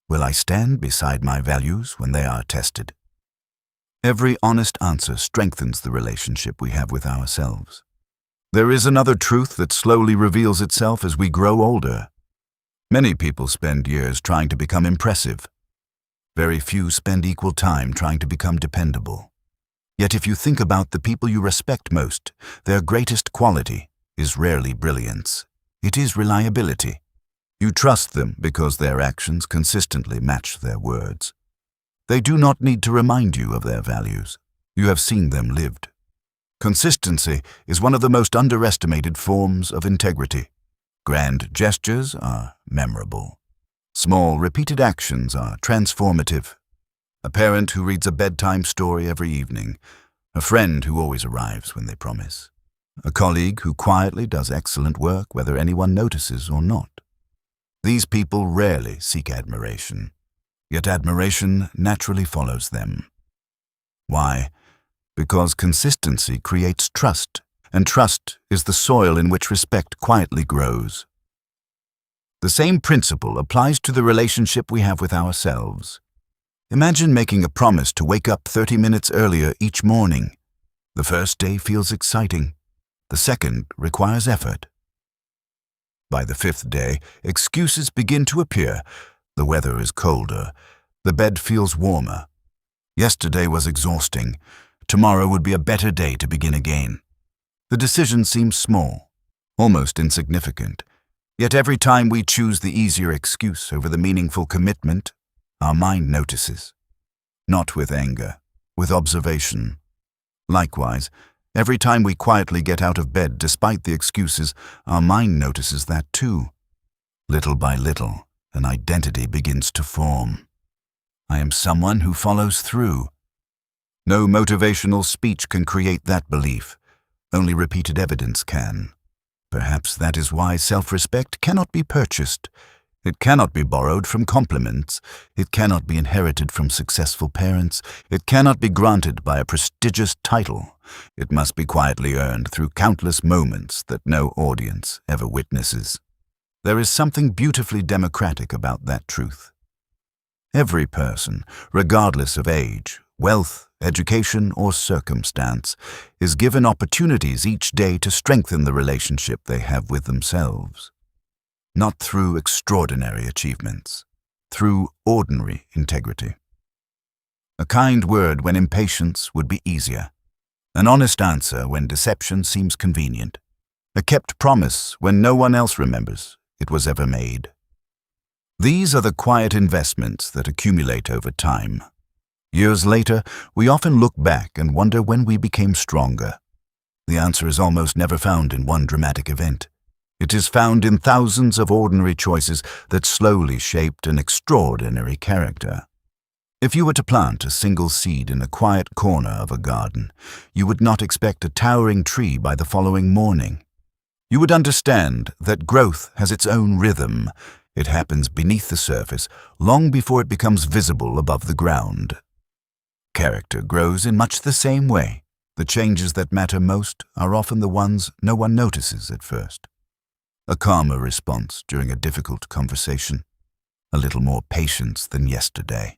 will I stand beside my values when they are tested? Every honest answer strengthens the relationship we have with ourselves. There is another truth that slowly reveals itself as we grow older. Many people spend years trying to become impressive. Very few spend equal time trying to become dependable. Yet if you think about the people you respect most, their greatest quality is rarely brilliance. It is reliability. You trust them because their actions consistently match their words. They do not need to remind you of their values. You have seen them lived. Consistency is one of the most underestimated forms of integrity. Grand gestures are memorable. Small, repeated actions are transformative. A parent who reads a bedtime story every evening. A friend who always arrives when they promise. A colleague who quietly does excellent work whether anyone notices or not. These people rarely seek admiration, yet admiration naturally follows them. Why? Because consistency creates trust, and trust is the soil in which respect quietly grows. The same principle applies to the relationship we have with ourselves. Imagine making a promise to wake up 30 minutes earlier each morning. The first day feels exciting. The second requires effort. By the fifth day, excuses begin to appear. The weather is colder. The bed feels warmer. Yesterday was exhausting. Tomorrow would be a better day to begin again. The decision seems small, almost insignificant. Yet every time we choose the easier excuse over the meaningful commitment, our mind notices. Not with anger, with observation. Likewise, every time we quietly get out of bed despite the excuses, our mind notices that too. Little by little, an identity begins to form. I am someone who follows through. No motivational speech can create that belief. Only repeated evidence can. Perhaps that is why self-respect cannot be purchased. It cannot be borrowed from compliments. It cannot be inherited from successful parents. It cannot be granted by a prestigious title. It must be quietly earned through countless moments that no audience ever witnesses. There is something beautifully democratic about that truth. Every person, regardless of age, wealth, education, or circumstance, is given opportunities each day to strengthen the relationship they have with themselves. Not through extraordinary achievements, through ordinary integrity. A kind word when impatience would be easier. An honest answer when deception seems convenient. A kept promise when no one else remembers it was ever made. These are the quiet investments that accumulate over time. Years later, we often look back and wonder when we became stronger. The answer is almost never found in one dramatic event. It is found in thousands of ordinary choices that slowly shaped an extraordinary character. If you were to plant a single seed in a quiet corner of a garden, you would not expect a towering tree by the following morning. You would understand that growth has its own rhythm. It happens beneath the surface, long before it becomes visible above the ground. Character grows in much the same way. The changes that matter most are often the ones no one notices at first. A calmer response during a difficult conversation. A little more patience than yesterday.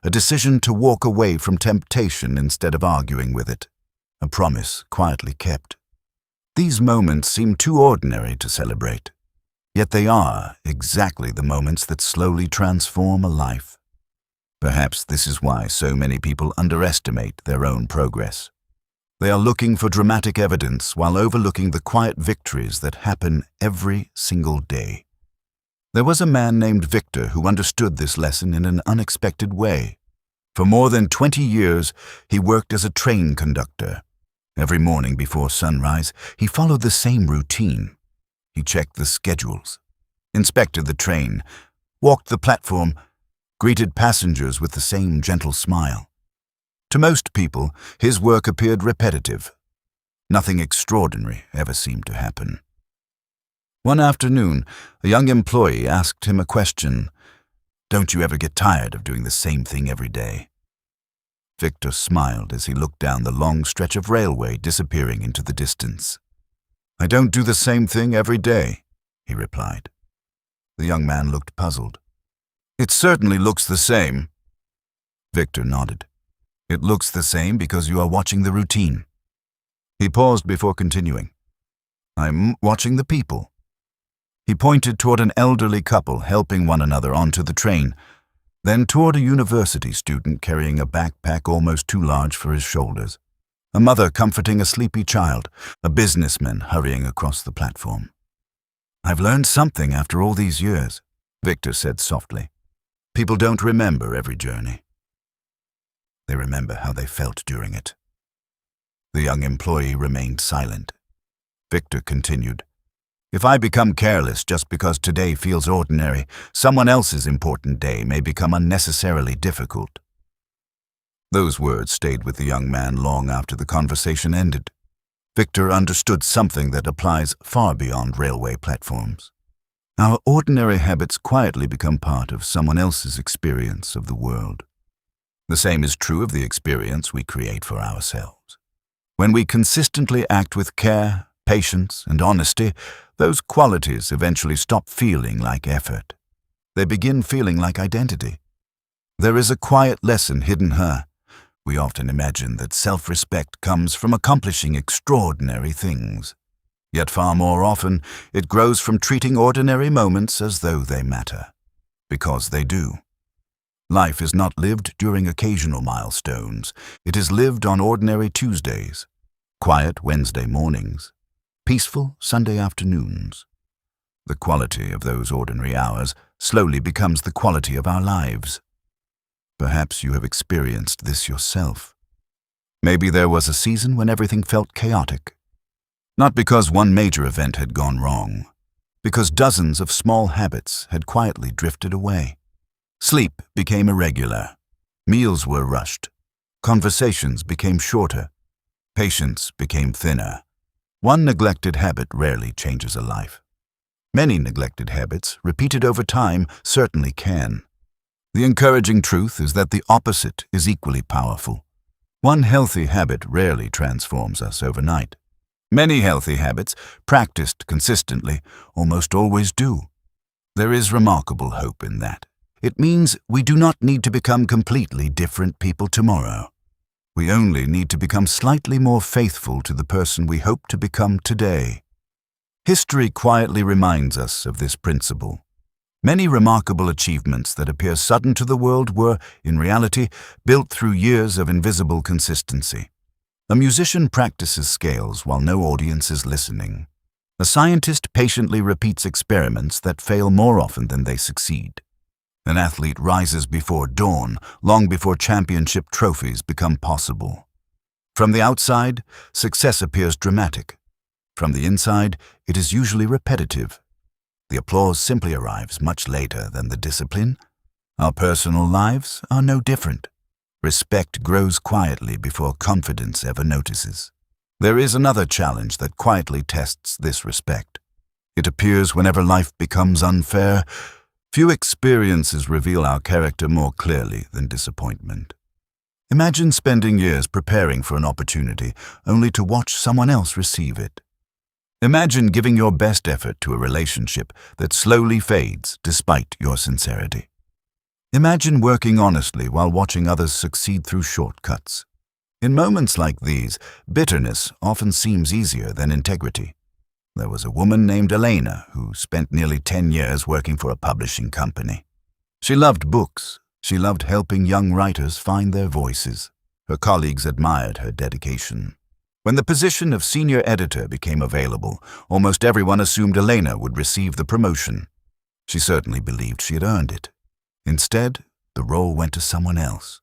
A decision to walk away from temptation instead of arguing with it. A promise quietly kept. These moments seem too ordinary to celebrate. Yet they are exactly the moments that slowly transform a life. Perhaps this is why so many people underestimate their own progress. They are looking for dramatic evidence while overlooking the quiet victories that happen every single day. There was a man named Victor who understood this lesson in an unexpected way. For more than 20 years, he worked as a train conductor. Every morning before sunrise, he followed the same routine. He checked the schedules, inspected the train, walked the platform, greeted passengers with the same gentle smile. To most people, his work appeared repetitive. Nothing extraordinary ever seemed to happen. One afternoon, a young employee asked him a question. "Don't you ever get tired of doing the same thing every day?" Victor smiled as he looked down the long stretch of railway disappearing into the distance. "I don't do the same thing every day," he replied. The young man looked puzzled. "It certainly looks the same." Victor nodded. "It looks the same because you are watching the routine." He paused before continuing. "I'm watching the people." He pointed toward an elderly couple helping one another onto the train, then toward a university student carrying a backpack almost too large for his shoulders, a mother comforting a sleepy child, a businessman hurrying across the platform. "I've learned something after all these years," Victor said softly. "People don't remember every journey. They remember how they felt during it." The young employee remained silent. Victor continued, "If I become careless just because today feels ordinary, someone else's important day may become unnecessarily difficult." Those words stayed with the young man long after the conversation ended. Victor understood something that applies far beyond railway platforms. Our ordinary habits quietly become part of someone else's experience of the world. The same is true of the experience we create for ourselves. When we consistently act with care, patience, and honesty, those qualities eventually stop feeling like effort. They begin feeling like identity. There is a quiet lesson hidden here. We often imagine that self-respect comes from accomplishing extraordinary things. Yet far more often, it grows from treating ordinary moments as though they matter. Because they do. Life is not lived during occasional milestones. It is lived on ordinary Tuesdays, quiet Wednesday mornings, peaceful Sunday afternoons. The quality of those ordinary hours slowly becomes the quality of our lives. Perhaps you have experienced this yourself. Maybe there was a season when everything felt chaotic. Not because one major event had gone wrong, because dozens of small habits had quietly drifted away. Sleep became irregular. Meals were rushed. Conversations became shorter. Patience became thinner. One neglected habit rarely changes a life. Many neglected habits, repeated over time, certainly can. The encouraging truth is that the opposite is equally powerful. One healthy habit rarely transforms us overnight. Many healthy habits, practiced consistently, almost always do. There is remarkable hope in that. It means we do not need to become completely different people tomorrow. We only need to become slightly more faithful to the person we hope to become today. History quietly reminds us of this principle. Many remarkable achievements that appear sudden to the world were, in reality, built through years of invisible consistency. A musician practices scales while no audience is listening. A scientist patiently repeats experiments that fail more often than they succeed. An athlete rises before dawn, long before championship trophies become possible. From the outside, success appears dramatic. From the inside, it is usually repetitive. The applause simply arrives much later than the discipline. Our personal lives are no different. Respect grows quietly before confidence ever notices. There is another challenge that quietly tests this respect. It appears whenever life becomes unfair. Few experiences reveal our character more clearly than disappointment. Imagine spending years preparing for an opportunity only to watch someone else receive it. Imagine giving your best effort to a relationship that slowly fades despite your sincerity. Imagine working honestly while watching others succeed through shortcuts. In moments like these, bitterness often seems easier than integrity. There was a woman named Elena who spent nearly 10 years working for a publishing company. She loved books. She loved helping young writers find their voices. Her colleagues admired her dedication. When the position of senior editor became available, almost everyone assumed Elena would receive the promotion. She certainly believed she had earned it. Instead, the role went to someone else,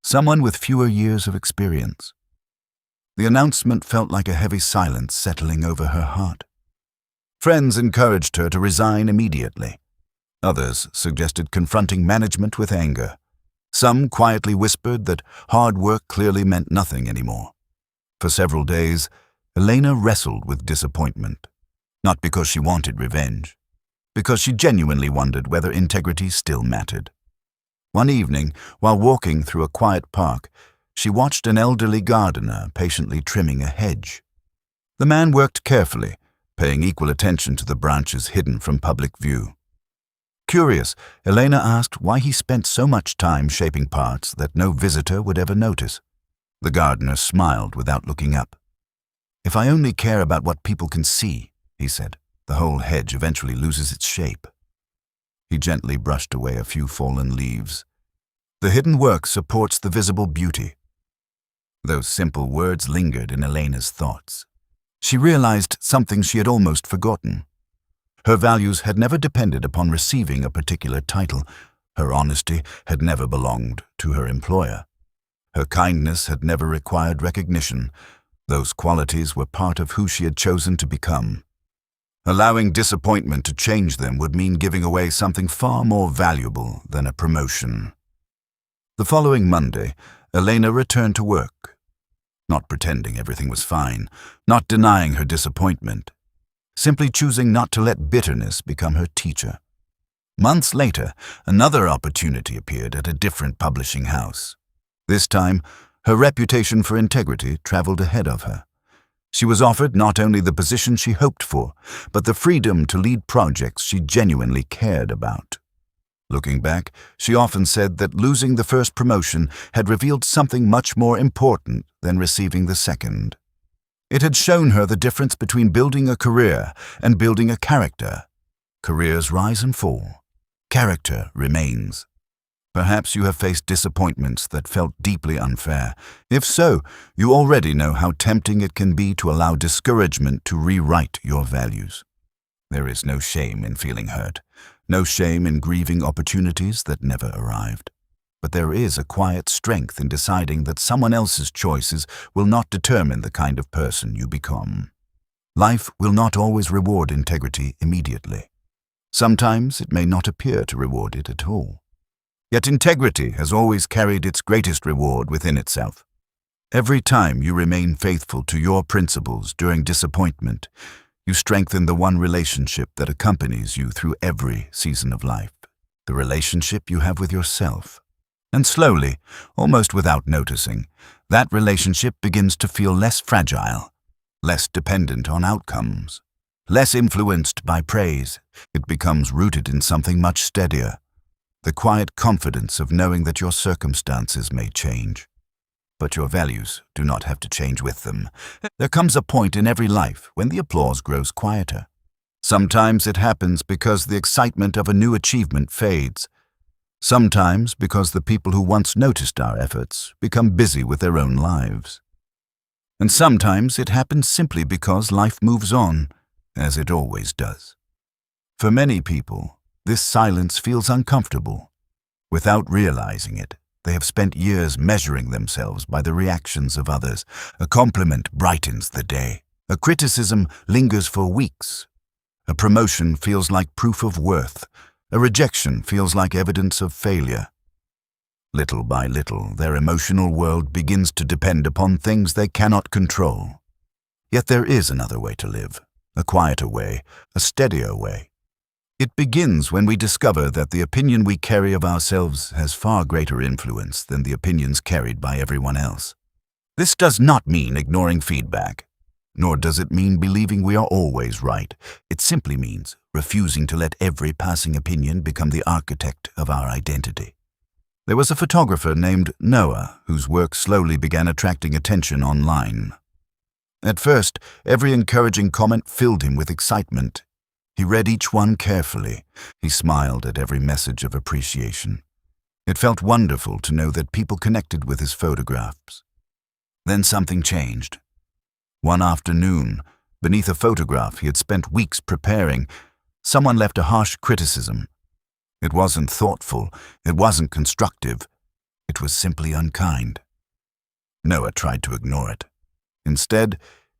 someone with fewer years of experience. The announcement felt like a heavy silence settling over her heart. Friends encouraged her to resign immediately. Others suggested confronting management with anger. Some quietly whispered that hard work clearly meant nothing anymore. For several days, Elena wrestled with disappointment, not because she wanted revenge, because she genuinely wondered whether integrity still mattered. One evening, while walking through a quiet park, she watched an elderly gardener patiently trimming a hedge. The man worked carefully, paying equal attention to the branches hidden from public view. Curious, Elena asked why he spent so much time shaping parts that no visitor would ever notice. The gardener smiled without looking up. "If I only care about what people can see," he said, "the whole hedge eventually loses its shape." He gently brushed away a few fallen leaves. The hidden work supports the visible beauty. Those simple words lingered in Elena's thoughts. She realized something she had almost forgotten. Her values had never depended upon receiving a particular title. Her honesty had never belonged to her employer. Her kindness had never required recognition. Those qualities were part of who she had chosen to become. Allowing disappointment to change them would mean giving away something far more valuable than a promotion. The following Monday, Elena returned to work, not pretending everything was fine, not denying her disappointment, simply choosing not to let bitterness become her teacher. Months later, another opportunity appeared at a different publishing house. This time, her reputation for integrity traveled ahead of her. She was offered not only the position she hoped for, but the freedom to lead projects she genuinely cared about. Looking back, she often said that losing the first promotion had revealed something much more important than receiving the second. It had shown her the difference between building a career and building a character. Careers rise and fall. Character remains. Perhaps you have faced disappointments that felt deeply unfair. If so, you already know how tempting it can be to allow discouragement to rewrite your values. There is no shame in feeling hurt, no shame in grieving opportunities that never arrived. But there is a quiet strength in deciding that someone else's choices will not determine the kind of person you become. Life will not always reward integrity immediately. Sometimes it may not appear to reward it at all. Yet integrity has always carried its greatest reward within itself. Every time you remain faithful to your principles during disappointment, you strengthen the one relationship that accompanies you through every season of life, the relationship you have with yourself. And slowly, almost without noticing, that relationship begins to feel less fragile, less dependent on outcomes, less influenced by praise. It becomes rooted in something much steadier, the quiet confidence of knowing that your circumstances may change, but your values do not have to change with them. There comes a point in every life when the applause grows quieter. Sometimes it happens because the excitement of a new achievement fades. Sometimes because the people who once noticed our efforts become busy with their own lives. And sometimes it happens simply because life moves on, as it always does. For many people, this silence feels uncomfortable. Without realizing it, they have spent years measuring themselves by the reactions of others. A compliment brightens the day. A criticism lingers for weeks. A promotion feels like proof of worth. A rejection feels like evidence of failure. Little by little, their emotional world begins to depend upon things they cannot control. Yet there is another way to live, a quieter way, a steadier way. It begins when we discover that the opinion we carry of ourselves has far greater influence than the opinions carried by everyone else. This does not mean ignoring feedback, nor does it mean believing we are always right. It simply means refusing to let every passing opinion become the architect of our identity. There was a photographer named Noah whose work slowly began attracting attention online. At first, every encouraging comment filled him with excitement. He read each one carefully. He smiled at every message of appreciation. It felt wonderful to know that people connected with his photographs. Then something changed. One afternoon, beneath a photograph he had spent weeks preparing, someone left a harsh criticism. It wasn't thoughtful, it wasn't constructive, it was simply unkind. Noah tried to ignore it. Instead,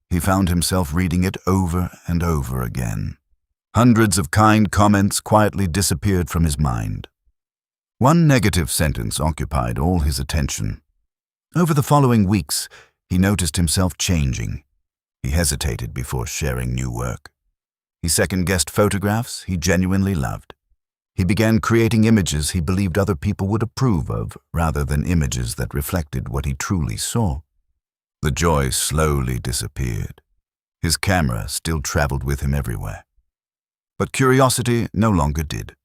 he found himself reading it over and over again. Hundreds of kind comments quietly disappeared from his mind. One negative sentence occupied all his attention. Over the following weeks, he noticed himself changing. He hesitated before sharing new work. He second-guessed photographs he genuinely loved. He began creating images he believed other people would approve of, rather than images that reflected what he truly saw. The joy slowly disappeared. His camera still traveled with him everywhere. But curiosity no longer did.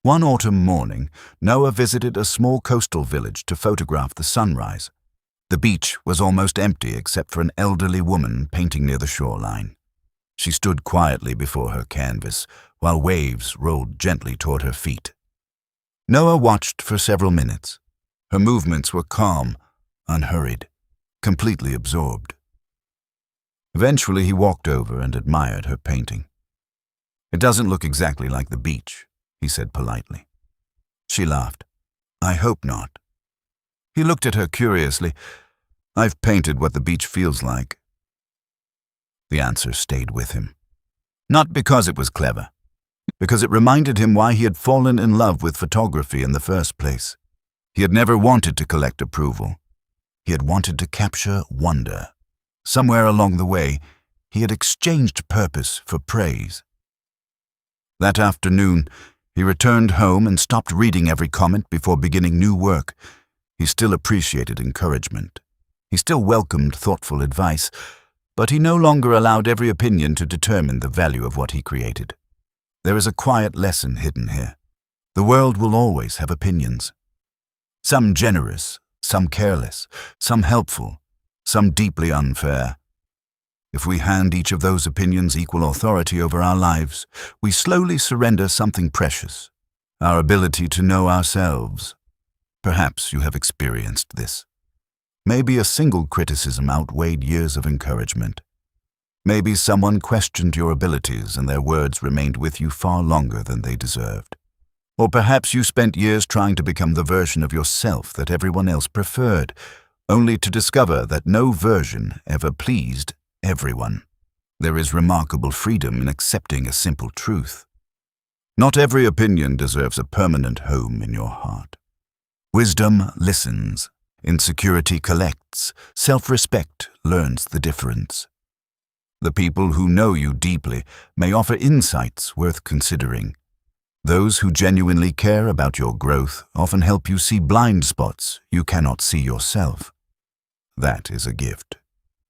One autumn morning, Noah visited a small coastal village to photograph the sunrise. The beach was almost empty except for an elderly woman painting near the shoreline. She stood quietly before her canvas, while waves rolled gently toward her feet. Noah watched for several minutes. Her movements were calm, unhurried, completely absorbed. Eventually, he walked over and admired her painting. "It doesn't look exactly like the beach," he said politely. She laughed. "I hope not." He looked at her curiously. "I've painted what the beach feels like." The answer stayed with him. Not because it was clever, because it reminded him why he had fallen in love with photography in the first place. He had never wanted to collect approval. He had wanted to capture wonder. Somewhere along the way, he had exchanged purpose for praise. That afternoon, he returned home and stopped reading every comment before beginning new work. He still appreciated encouragement. He still welcomed thoughtful advice, but he no longer allowed every opinion to determine the value of what he created. There is a quiet lesson hidden here. The world will always have opinions. Some generous, some careless, some helpful, some deeply unfair. If we hand each of those opinions equal authority over our lives, we slowly surrender something precious, our ability to know ourselves. Perhaps you have experienced this. Maybe a single criticism outweighed years of encouragement. Maybe someone questioned your abilities and their words remained with you far longer than they deserved. Or perhaps you spent years trying to become the version of yourself that everyone else preferred, only to discover that no version ever pleased everyone. There is remarkable freedom in accepting a simple truth. Not every opinion deserves a permanent home in your heart. Wisdom listens. Insecurity collects. Self-respect learns the difference. The people who know you deeply may offer insights worth considering. Those who genuinely care about your growth often help you see blind spots you cannot see yourself. That is a gift.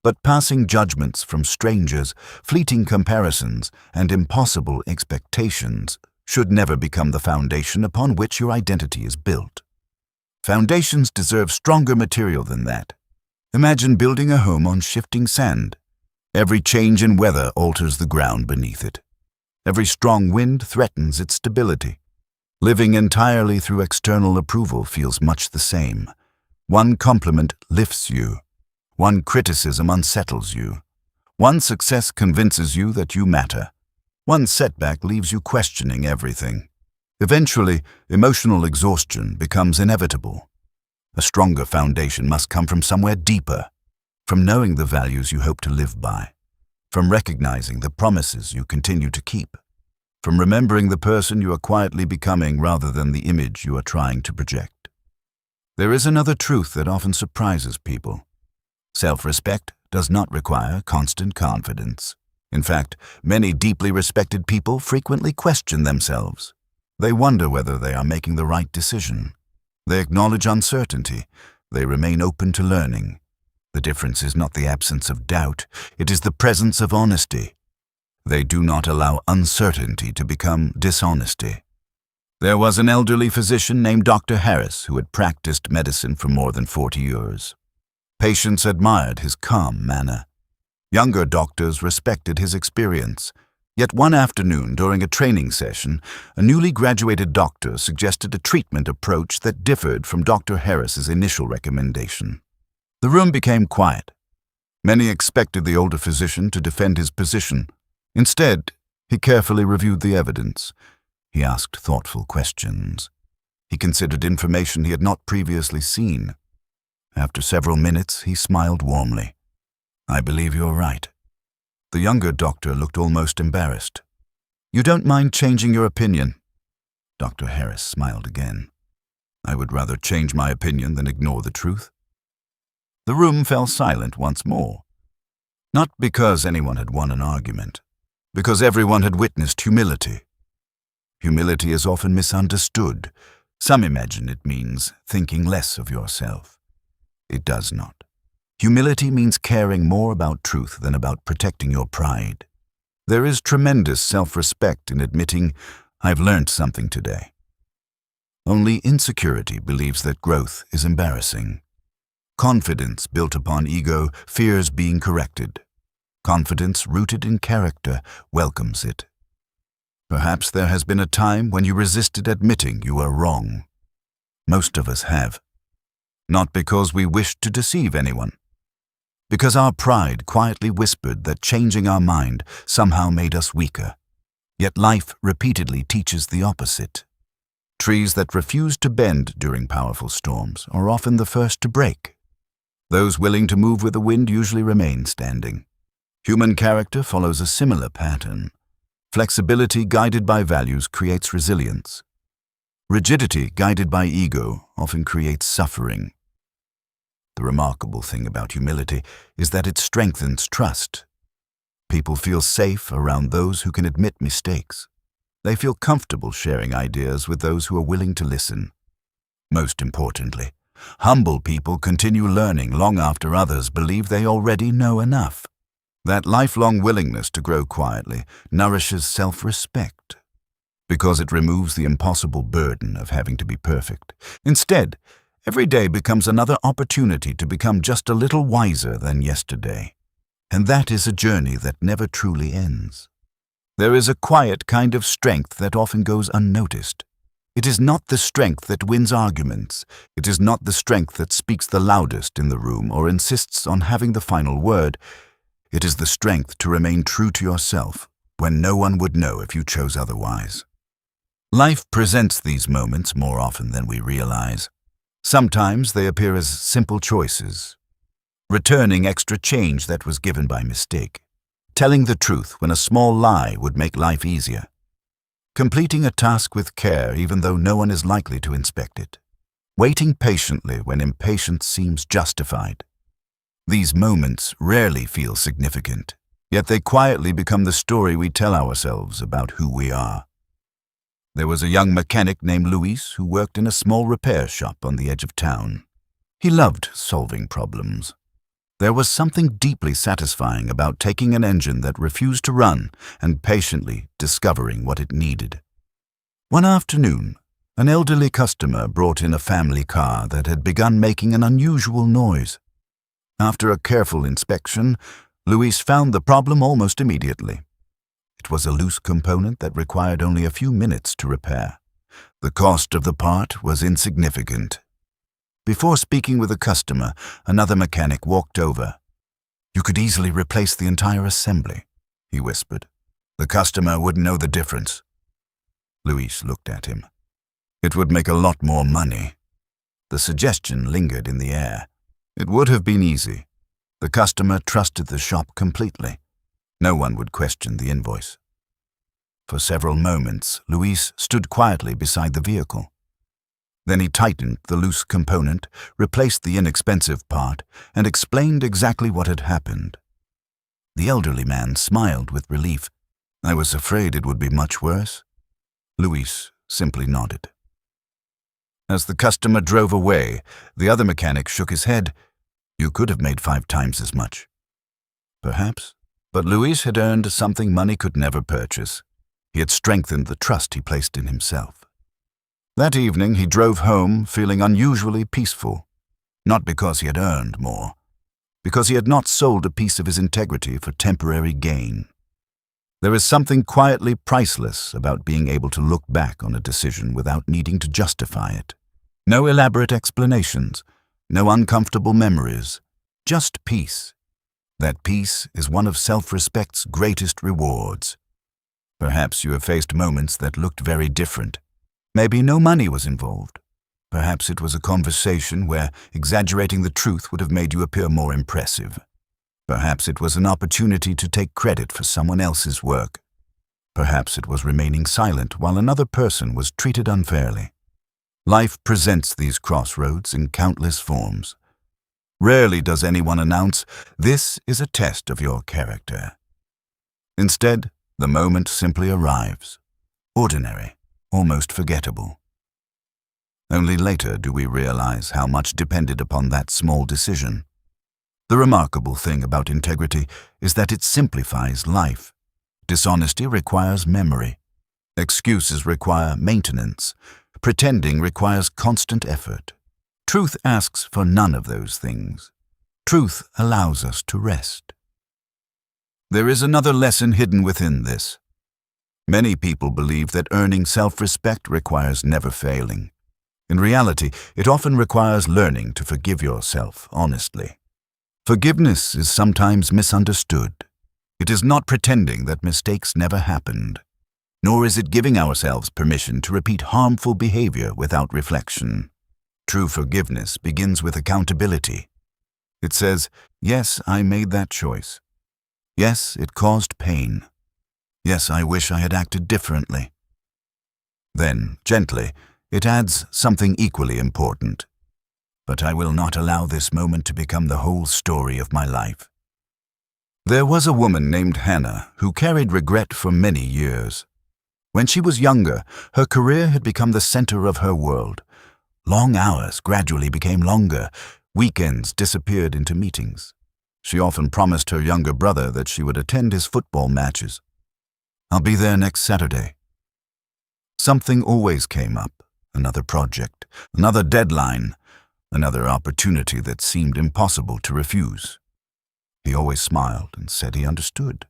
But passing judgments from strangers, fleeting comparisons, and impossible expectations should never become the foundation upon which your identity is built. Foundations deserve stronger material than that. Imagine building a home on shifting sand. Every change in weather alters the ground beneath it. Every strong wind threatens its stability. Living entirely through external approval feels much the same. One compliment lifts you. One criticism unsettles you. One success convinces you that you matter. One setback leaves you questioning everything. Eventually, emotional exhaustion becomes inevitable. A stronger foundation must come from somewhere deeper, from knowing the values you hope to live by, from recognizing the promises you continue to keep, from remembering the person you are quietly becoming rather than the image you are trying to project. There is another truth that often surprises people. Self-respect does not require constant confidence. In fact, many deeply respected people frequently question themselves. They wonder whether they are making the right decision. They acknowledge uncertainty. They remain open to learning. The difference is not the absence of doubt, it is the presence of honesty. They do not allow uncertainty to become dishonesty. There was an elderly physician named Dr. Harris who had practiced medicine for more than 40 years. Patients admired his calm manner. Younger doctors respected his experience. Yet one afternoon during a training session, a newly graduated doctor suggested a treatment approach that differed from Dr. Harris's initial recommendation. The room became quiet. Many expected the older physician to defend his position. Instead, he carefully reviewed the evidence. He asked thoughtful questions. He considered information he had not previously seen. After several minutes, he smiled warmly. I believe you're right. The younger doctor looked almost embarrassed. You don't mind changing your opinion? Dr. Harris smiled again. I would rather change my opinion than ignore the truth. The room fell silent once more. Not because anyone had won an argument, because everyone had witnessed humility. Humility is often misunderstood. Some imagine it means thinking less of yourself. It does not. Humility means caring more about truth than about protecting your pride. There is tremendous self-respect in admitting, I've learned something today. Only insecurity believes that growth is embarrassing. Confidence built upon ego fears being corrected. Confidence rooted in character welcomes it. Perhaps there has been a time when you resisted admitting you are wrong. Most of us have. Not because we wished to deceive anyone. Because our pride quietly whispered that changing our mind somehow made us weaker. Yet life repeatedly teaches the opposite. Trees that refuse to bend during powerful storms are often the first to break. Those willing to move with the wind usually remain standing. Human character follows a similar pattern. Flexibility guided by values creates resilience. Rigidity guided by ego often creates suffering. The remarkable thing about humility is that it strengthens trust. People feel safe around those who can admit mistakes. They feel comfortable sharing ideas with those who are willing to listen. Most importantly, humble people continue learning long after others believe they already know enough. That lifelong willingness to grow quietly nourishes self-respect, because it removes the impossible burden of having to be perfect. Instead, every day becomes another opportunity to become just a little wiser than yesterday. And that is a journey that never truly ends. There is a quiet kind of strength that often goes unnoticed. It is not the strength that wins arguments. It is not the strength that speaks the loudest in the room or insists on having the final word. It is the strength to remain true to yourself when no one would know if you chose otherwise. Life presents these moments more often than we realize. Sometimes they appear as simple choices. Returning extra change that was given by mistake. Telling the truth when a small lie would make life easier. Completing a task with care even though no one is likely to inspect it. Waiting patiently when impatience seems justified. These moments rarely feel significant, yet they quietly become the story we tell ourselves about who we are. There was a young mechanic named Luis who worked in a small repair shop on the edge of town. He loved solving problems. There was something deeply satisfying about taking an engine that refused to run and patiently discovering what it needed. One afternoon, an elderly customer brought in a family car that had begun making an unusual noise. After a careful inspection, Luis found the problem almost immediately. It was a loose component that required only a few minutes to repair. The cost of the part was insignificant. Before speaking with the customer, another mechanic walked over. "You could easily replace the entire assembly," he whispered. "The customer wouldn't know the difference." Luis looked at him. "It would make a lot more money." The suggestion lingered in the air. It would have been easy. The customer trusted the shop completely. No one would question the invoice. For several moments, Luis stood quietly beside the vehicle. Then he tightened the loose component, replaced the inexpensive part, and explained exactly what had happened. The elderly man smiled with relief. "I was afraid it would be much worse." Luis simply nodded. As the customer drove away, the other mechanic shook his head. "You could have made 5 times as much." Perhaps, but Luis had earned something money could never purchase. He had strengthened the trust he placed in himself. That evening he drove home feeling unusually peaceful, not because he had earned more, because he had not sold a piece of his integrity for temporary gain. There is something quietly priceless about being able to look back on a decision without needing to justify it. No elaborate explanations, no uncomfortable memories, just peace. That peace is one of self-respect's greatest rewards. Perhaps you have faced moments that looked very different. Maybe no money was involved. Perhaps it was a conversation where exaggerating the truth would have made you appear more impressive. Perhaps it was an opportunity to take credit for someone else's work. Perhaps it was remaining silent while another person was treated unfairly. Life presents these crossroads in countless forms. Rarely does anyone announce, "This is a test of your character." Instead, the moment simply arrives, ordinary, almost forgettable. Only later do we realize how much depended upon that small decision. The remarkable thing about integrity is that it simplifies life. Dishonesty requires memory. Excuses require maintenance. Pretending requires constant effort. Truth asks for none of those things. Truth allows us to rest. There is another lesson hidden within this. Many people believe that earning self-respect requires never failing. In reality, it often requires learning to forgive yourself honestly. Forgiveness is sometimes misunderstood. It is not pretending that mistakes never happened, nor is it giving ourselves permission to repeat harmful behavior without reflection. True forgiveness begins with accountability. It says, "Yes, I made that choice. Yes, it caused pain. Yes, I wish I had acted differently." Then, gently, it adds something equally important. "But I will not allow this moment to become the whole story of my life." There was a woman named Hannah who carried regret for many years. When she was younger, her career had become the center of her world. Long hours gradually became longer. Weekends disappeared into meetings. She often promised her younger brother that she would attend his football matches. "I'll be there next Saturday." Something always came up, another project, another deadline, another opportunity that seemed impossible to refuse. He always smiled and said he understood.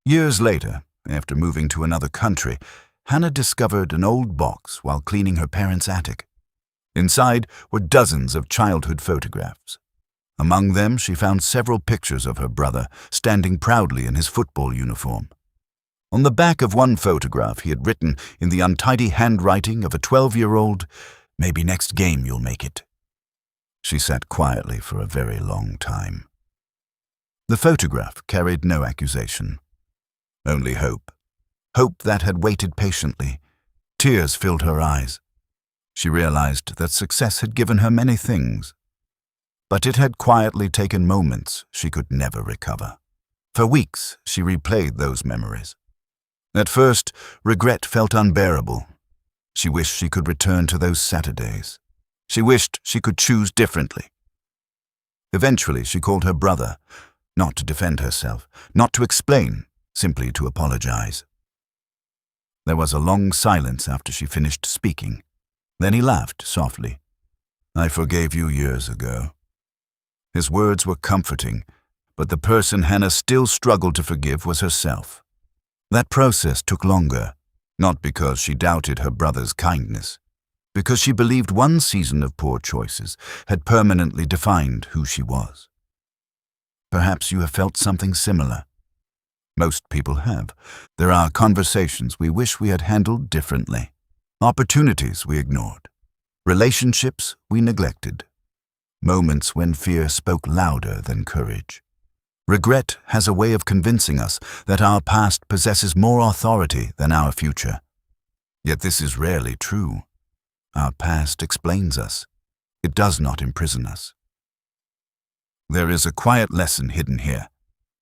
Years later, after moving to another country, Hannah discovered an old box while cleaning her parents' attic. Inside were dozens of childhood photographs. Among them, she found several pictures of her brother standing proudly in his football uniform. On the back of one photograph, he had written in the untidy handwriting of a 12-year-old, "Maybe next game you'll make it." She sat quietly for a very long time. The photograph carried no accusation, only hope. Hope that had waited patiently. Tears filled her eyes. She realized that success had given her many things, but it had quietly taken moments she could never recover. For weeks, she replayed those memories. At first, regret felt unbearable. She wished she could return to those Saturdays. She wished she could choose differently. Eventually, she called her brother, not to defend herself, not to explain, simply to apologize. There was a long silence after she finished speaking. Then he laughed softly. "I forgave you years ago." His words were comforting, but the person Hannah still struggled to forgive was herself. That process took longer, not because she doubted her brother's kindness, because she believed one season of poor choices had permanently defined who she was. Perhaps you have felt something similar. Most people have. There are conversations we wish we had handled differently, opportunities we ignored, relationships we neglected, moments when fear spoke louder than courage. Regret has a way of convincing us that our past possesses more authority than our future. Yet this is rarely true. Our past explains us. It does not imprison us. There is a quiet lesson hidden here.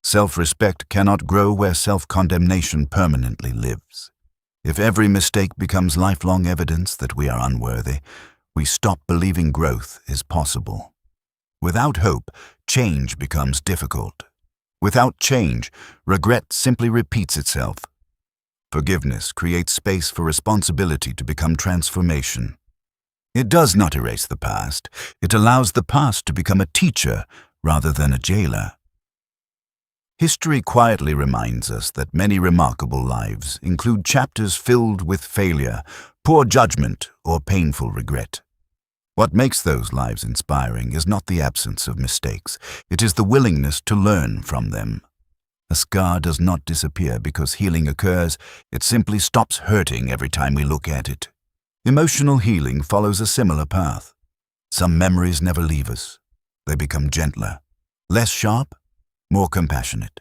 Self-respect cannot grow where self-condemnation permanently lives. If every mistake becomes lifelong evidence that we are unworthy, we stop believing growth is possible. Without hope, change becomes difficult. Without change, regret simply repeats itself. Forgiveness creates space for responsibility to become transformation. It does not erase the past. It allows the past to become a teacher rather than a jailer. History quietly reminds us that many remarkable lives include chapters filled with failure, poor judgment, or painful regret. What makes those lives inspiring is not the absence of mistakes. It is the willingness to learn from them. A scar does not disappear because healing occurs. It simply stops hurting every time we look at it. Emotional healing follows a similar path. Some memories never leave us. They become gentler, less sharp, more compassionate.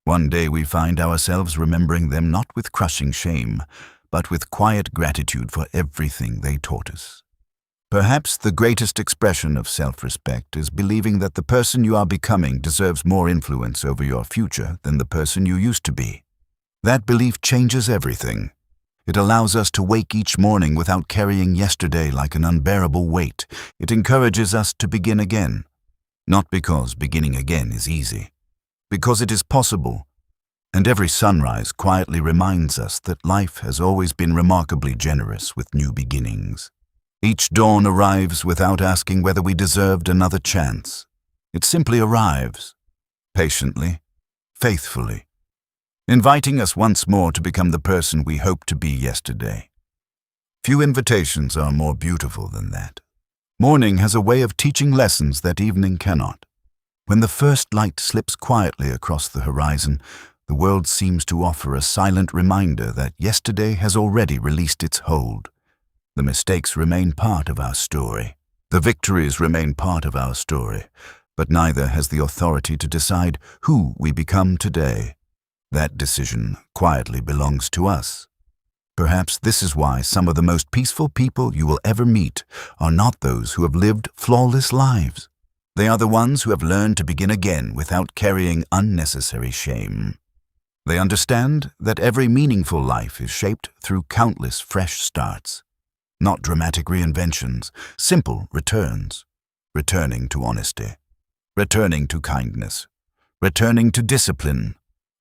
One day we find ourselves remembering them not with crushing shame, but with quiet gratitude for everything they taught us. Perhaps the greatest expression of self-respect is believing that the person you are becoming deserves more influence over your future than the person you used to be. That belief changes everything. It allows us to wake each morning without carrying yesterday like an unbearable weight. It encourages us to begin again. Not because beginning again is easy, because it is possible. And every sunrise quietly reminds us that life has always been remarkably generous with new beginnings. Each dawn arrives without asking whether we deserved another chance. It simply arrives, patiently, faithfully, inviting us once more to become the person we hoped to be yesterday. Few invitations are more beautiful than that. Morning has a way of teaching lessons that evening cannot. When the first light slips quietly across the horizon, the world seems to offer a silent reminder that yesterday has already released its hold. The mistakes remain part of our story. The victories remain part of our story, but neither has the authority to decide who we become today. That decision quietly belongs to us. Perhaps this is why some of the most peaceful people you will ever meet are not those who have lived flawless lives. They are the ones who have learned to begin again without carrying unnecessary shame. They understand that every meaningful life is shaped through countless fresh starts. Not dramatic reinventions, simple returns. Returning to honesty, returning to kindness, returning to discipline,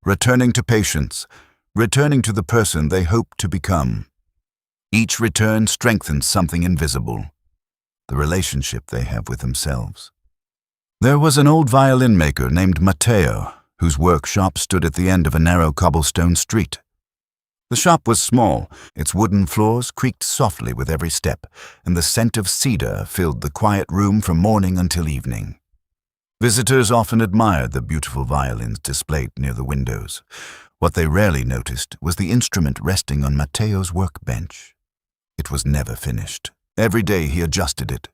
returning to patience, returning to the person they hope to become. Each return strengthens something invisible, the relationship they have with themselves. There was an old violin maker named Matteo, whose workshop stood at the end of a narrow cobblestone street. The shop was small, its wooden floors creaked softly with every step, and the scent of cedar filled the quiet room from morning until evening. Visitors often admired the beautiful violins displayed near the windows. What they rarely noticed was the instrument resting on Matteo's workbench. It was never finished. Every day he adjusted it.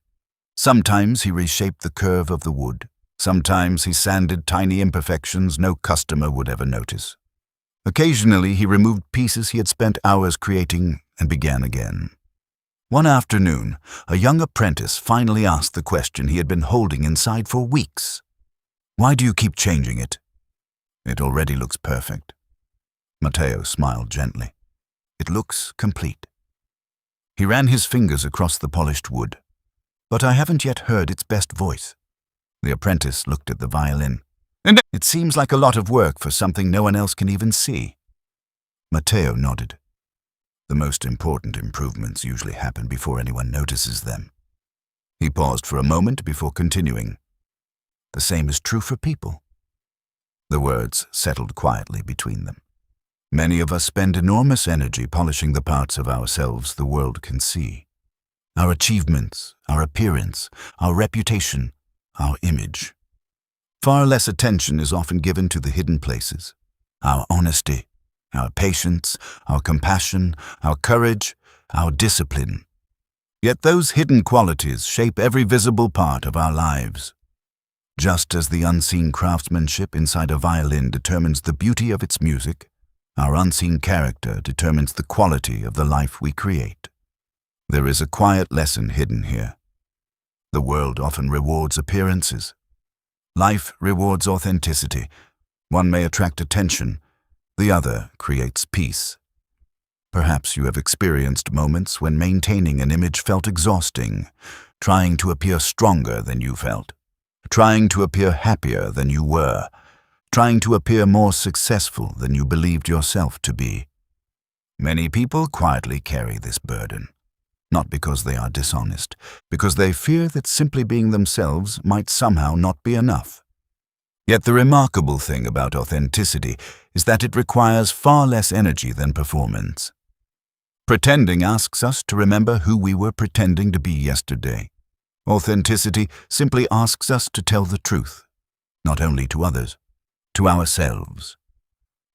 Sometimes he reshaped the curve of the wood. Sometimes he sanded tiny imperfections no customer would ever notice. Occasionally he removed pieces he had spent hours creating and began again. One afternoon, a young apprentice finally asked the question he had been holding inside for weeks. "Why do you keep changing it?" "It already looks perfect." Matteo smiled gently. "It looks complete." He ran his fingers across the polished wood. "But I haven't yet heard its best voice." The apprentice looked at the violin. "It seems like a lot of work for something no one else can even see." Matteo nodded. The most important improvements usually happen before anyone notices them. He paused for a moment before continuing. "The same is true for people." The words settled quietly between them. Many of us spend enormous energy polishing the parts of ourselves the world can see. Our achievements, our appearance, our reputation, our image. Far less attention is often given to the hidden places. Our honesty, our patience, our compassion, our courage, our discipline. Yet those hidden qualities shape every visible part of our lives. Just as the unseen craftsmanship inside a violin determines the beauty of its music, our unseen character determines the quality of the life we create. There is a quiet lesson hidden here. The world often rewards appearances. Life rewards authenticity. One may attract attention, the other creates peace. Perhaps you have experienced moments when maintaining an image felt exhausting, trying to appear stronger than you felt, trying to appear happier than you were, trying to appear more successful than you believed yourself to be. Many people quietly carry this burden, not because they are dishonest, because they fear that simply being themselves might somehow not be enough. Yet the remarkable thing about authenticity is that it requires far less energy than performance. Pretending asks us to remember who we were pretending to be yesterday. Authenticity simply asks us to tell the truth, not only to others, to ourselves.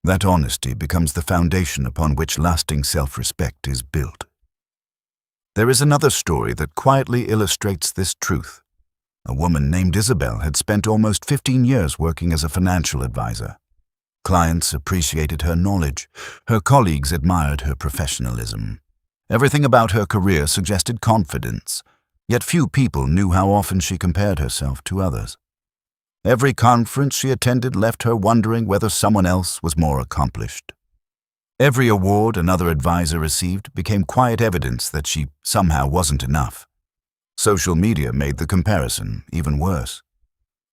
That honesty becomes the foundation upon which lasting self-respect is built. There is another story that quietly illustrates this truth. A woman named Isabel had spent almost 15 years working as a financial advisor. Clients appreciated her knowledge. Her colleagues admired her professionalism. Everything about her career suggested confidence, yet few people knew how often she compared herself to others. Every conference she attended left her wondering whether someone else was more accomplished. Every award another advisor received became quiet evidence that she somehow wasn't enough. Social media made the comparison even worse.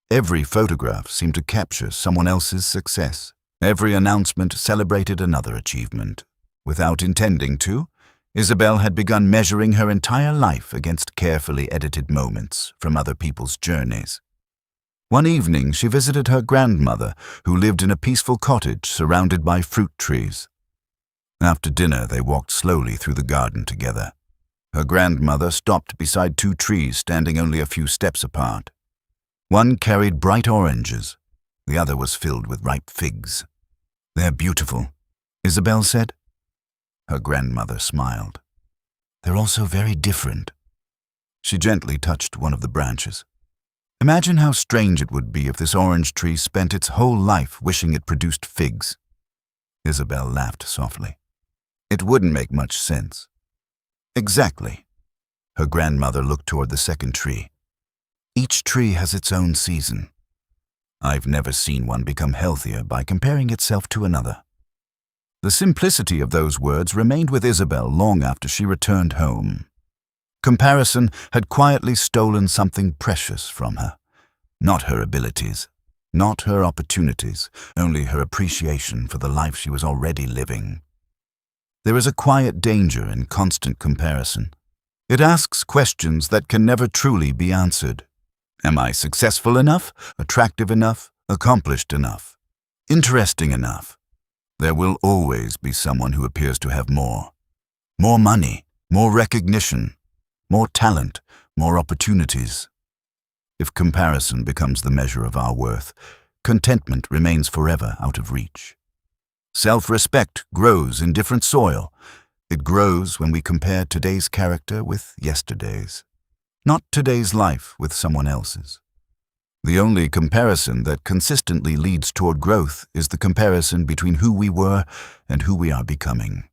Every photograph seemed to capture someone else's success. Every announcement celebrated another achievement. Without intending to, Isabel had begun measuring her entire life against carefully edited moments from other people's journeys. One evening, she visited her grandmother, who lived in a peaceful cottage surrounded by fruit trees. After dinner, they walked slowly through the garden together. Her grandmother stopped beside two trees standing only a few steps apart. One carried bright oranges. The other was filled with ripe figs. "They're beautiful," Isabel said. Her grandmother smiled. "They're also very different." She gently touched one of the branches. "Imagine how strange it would be if this orange tree spent its whole life wishing it produced figs." Isabel laughed softly. "It wouldn't make much sense." "Exactly." Her grandmother looked toward the second tree. "Each tree has its own season. I've never seen one become healthier by comparing itself to another." The simplicity of those words remained with Isabel long after she returned home. Comparison had quietly stolen something precious from her. Not her abilities, not her opportunities, only her appreciation for the life she was already living. There is a quiet danger in constant comparison. It asks questions that can never truly be answered. Am I successful enough, attractive enough, accomplished enough, interesting enough? There will always be someone who appears to have more. More money, more recognition, more talent, more opportunities. If comparison becomes the measure of our worth, contentment remains forever out of reach. Self-respect grows in different soil. It grows when we compare today's character with yesterday's, not today's life with someone else's. The only comparison that consistently leads toward growth is the comparison between who we were and who we are becoming.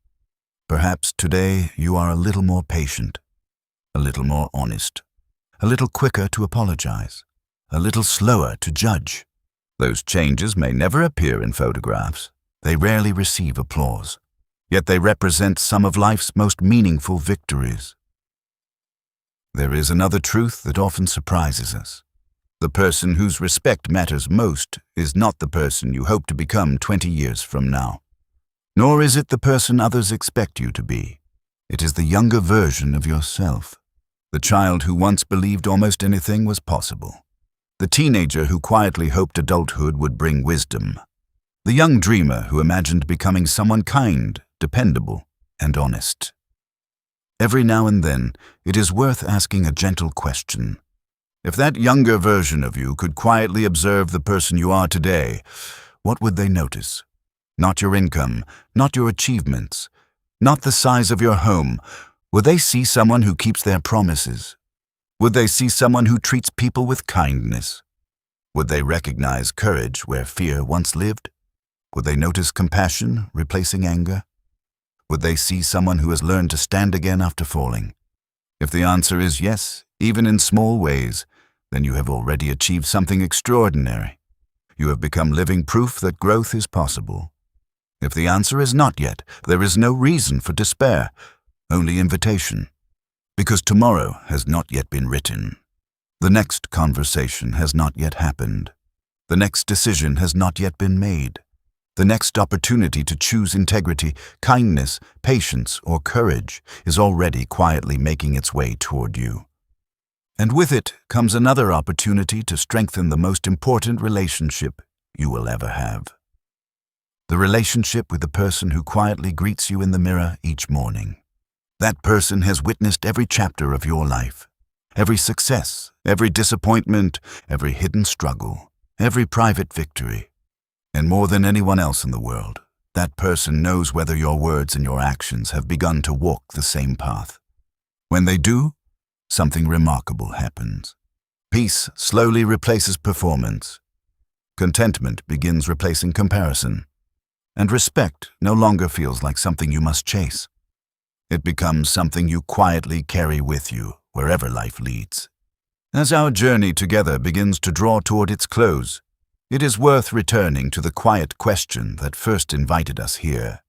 Perhaps today you are a little more patient, a little more honest, a little quicker to apologize, a little slower to judge. Those changes may never appear in photographs. They rarely receive applause, yet they represent some of life's most meaningful victories. There is another truth that often surprises us. The person whose respect matters most is not the person you hope to become 20 years from now. Nor is it the person others expect you to be. It is the younger version of yourself. The child who once believed almost anything was possible. The teenager who quietly hoped adulthood would bring wisdom. The young dreamer who imagined becoming someone kind, dependable, and honest. Every now and then, it is worth asking a gentle question. If that younger version of you could quietly observe the person you are today, what would they notice? Not your income, not your achievements, not the size of your home. Would they see someone who keeps their promises? Would they see someone who treats people with kindness? Would they recognize courage where fear once lived? Would they notice compassion replacing anger? Would they see someone who has learned to stand again after falling? If the answer is yes, even in small ways, then you have already achieved something extraordinary. You have become living proof that growth is possible. If the answer is not yet, there is no reason for despair, only invitation. Because tomorrow has not yet been written. The next conversation has not yet happened. The next decision has not yet been made. The next opportunity to choose integrity, kindness, patience, or courage is already quietly making its way toward you. And with it comes another opportunity to strengthen the most important relationship you will ever have. The relationship with the person who quietly greets you in the mirror each morning. That person has witnessed every chapter of your life, every success, every disappointment, every hidden struggle, every private victory. And more than anyone else in the world, that person knows whether your words and your actions have begun to walk the same path. When they do, something remarkable happens. Peace slowly replaces performance. Contentment begins replacing comparison. And respect no longer feels like something you must chase. It becomes something you quietly carry with you wherever life leads. As our journey together begins to draw toward its close, it is worth returning to the quiet question that first invited us here.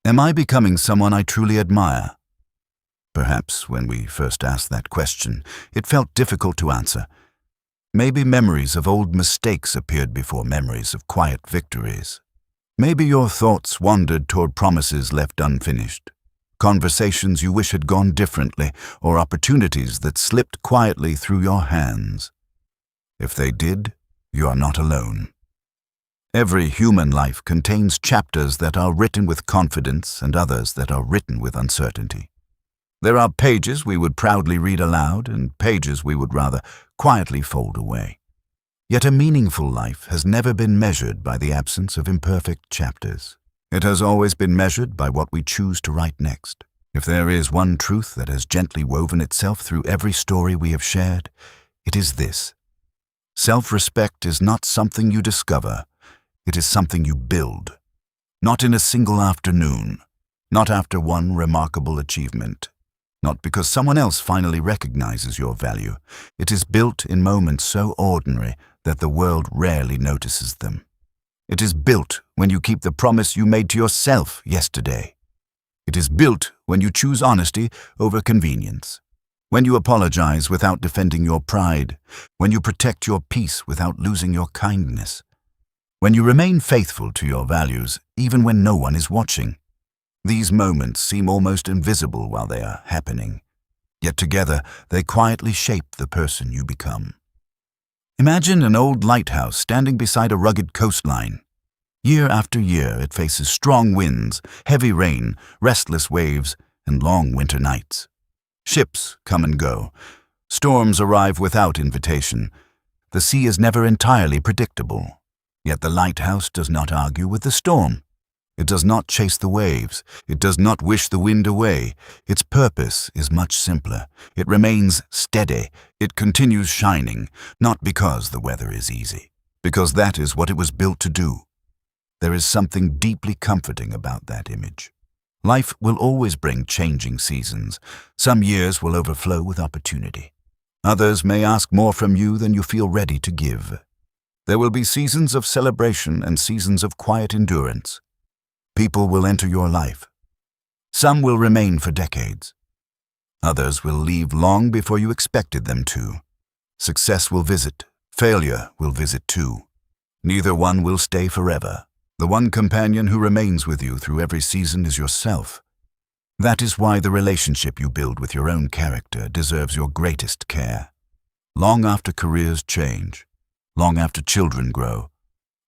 Am I becoming someone I truly admire? Perhaps when we first asked that question, it felt difficult to answer. Maybe memories of old mistakes appeared before memories of quiet victories. Maybe your thoughts wandered toward promises left unfinished, conversations you wish had gone differently, or opportunities that slipped quietly through your hands. If they did, you are not alone. Every human life contains chapters that are written with confidence and others that are written with uncertainty. There are pages we would proudly read aloud and pages we would rather quietly fold away. Yet a meaningful life has never been measured by the absence of imperfect chapters. It has always been measured by what we choose to write next. If there is one truth that has gently woven itself through every story we have shared, it is this. Self-respect is not something you discover, it is something you build. Not in a single afternoon, not after one remarkable achievement. Not because someone else finally recognizes your value. It is built in moments so ordinary that the world rarely notices them. It is built when you keep the promise you made to yourself yesterday. It is built when you choose honesty over convenience. When you apologize without defending your pride. When you protect your peace without losing your kindness. When you remain faithful to your values even when no one is watching. These moments seem almost invisible while they are happening, yet together they quietly shape the person you become. Imagine an old lighthouse standing beside a rugged coastline. Year after year it faces strong winds, heavy rain, restless waves, and long winter nights. Ships come and go. Storms arrive without invitation. The sea is never entirely predictable. Yet the lighthouse does not argue with the storm. It does not chase the waves. It does not wish the wind away. Its purpose is much simpler. It remains steady. It continues shining, not because the weather is easy, because that is what it was built to do. There is something deeply comforting about that image. Life will always bring changing seasons. Some years will overflow with opportunity. Others may ask more from you than you feel ready to give. There will be seasons of celebration and seasons of quiet endurance. People will enter your life. Some will remain for decades. Others will leave long before you expected them to. Success will visit. Failure will visit too. Neither one will stay forever. The one companion who remains with you through every season is yourself. That is why the relationship you build with your own character deserves your greatest care. Long after careers change, long after children grow,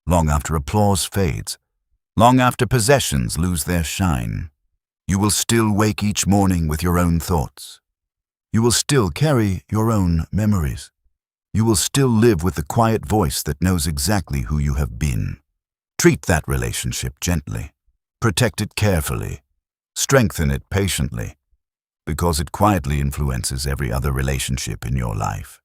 long after applause fades, long after possessions lose their shine, you will still wake each morning with your own thoughts. You will still carry your own memories. You will still live with the quiet voice that knows exactly who you have been. Treat that relationship gently. Protect it carefully. Strengthen it patiently, because it quietly influences every other relationship in your life.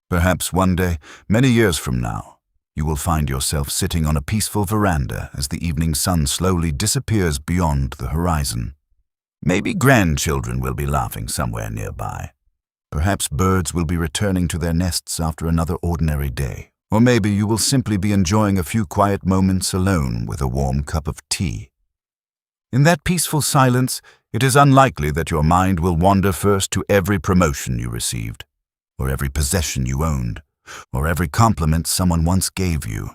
Perhaps one day, many years from now, you will find yourself sitting on a peaceful veranda as the evening sun slowly disappears beyond the horizon. Maybe grandchildren will be laughing somewhere nearby. Perhaps birds will be returning to their nests after another ordinary day. Or maybe you will simply be enjoying a few quiet moments alone with a warm cup of tea. In that peaceful silence, it is unlikely that your mind will wander first to every promotion you received, or every possession you owned, or every compliment someone once gave you.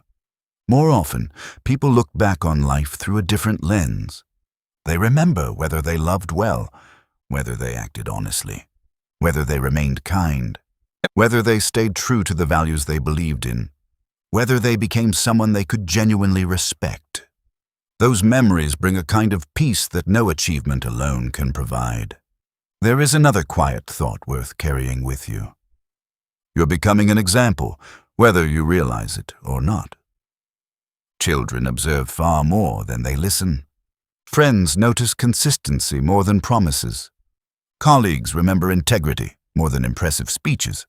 More often, people look back on life through a different lens. They remember whether they loved well, whether they acted honestly, whether they remained kind, whether they stayed true to the values they believed in, whether they became someone they could genuinely respect. Those memories bring a kind of peace that no achievement alone can provide. There is another quiet thought worth carrying with you. You're becoming an example, whether you realize it or not. Children observe far more than they listen. Friends notice consistency more than promises. Colleagues remember integrity more than impressive speeches.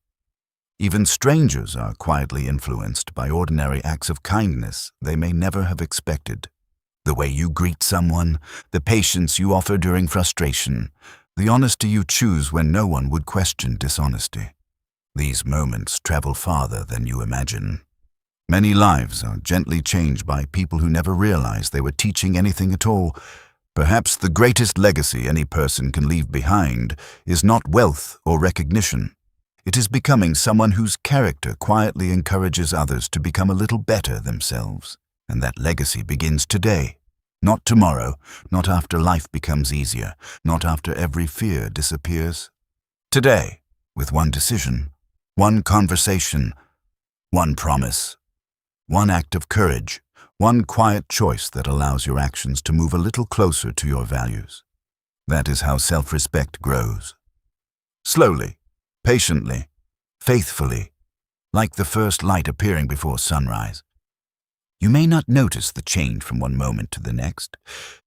Even strangers are quietly influenced by ordinary acts of kindness they may never have expected. The way you greet someone, the patience you offer during frustration, the honesty you choose when no one would question dishonesty. These moments travel farther than you imagine. Many lives are gently changed by people who never realized they were teaching anything at all. Perhaps the greatest legacy any person can leave behind is not wealth or recognition. It is becoming someone whose character quietly encourages others to become a little better themselves. And that legacy begins today, not tomorrow, not after life becomes easier, not after every fear disappears. Today, with one decision, one conversation, one promise, one act of courage, one quiet choice that allows your actions to move a little closer to your values. That is how self-respect grows. Slowly, patiently, faithfully, like the first light appearing before sunrise. You may not notice the change from one moment to the next,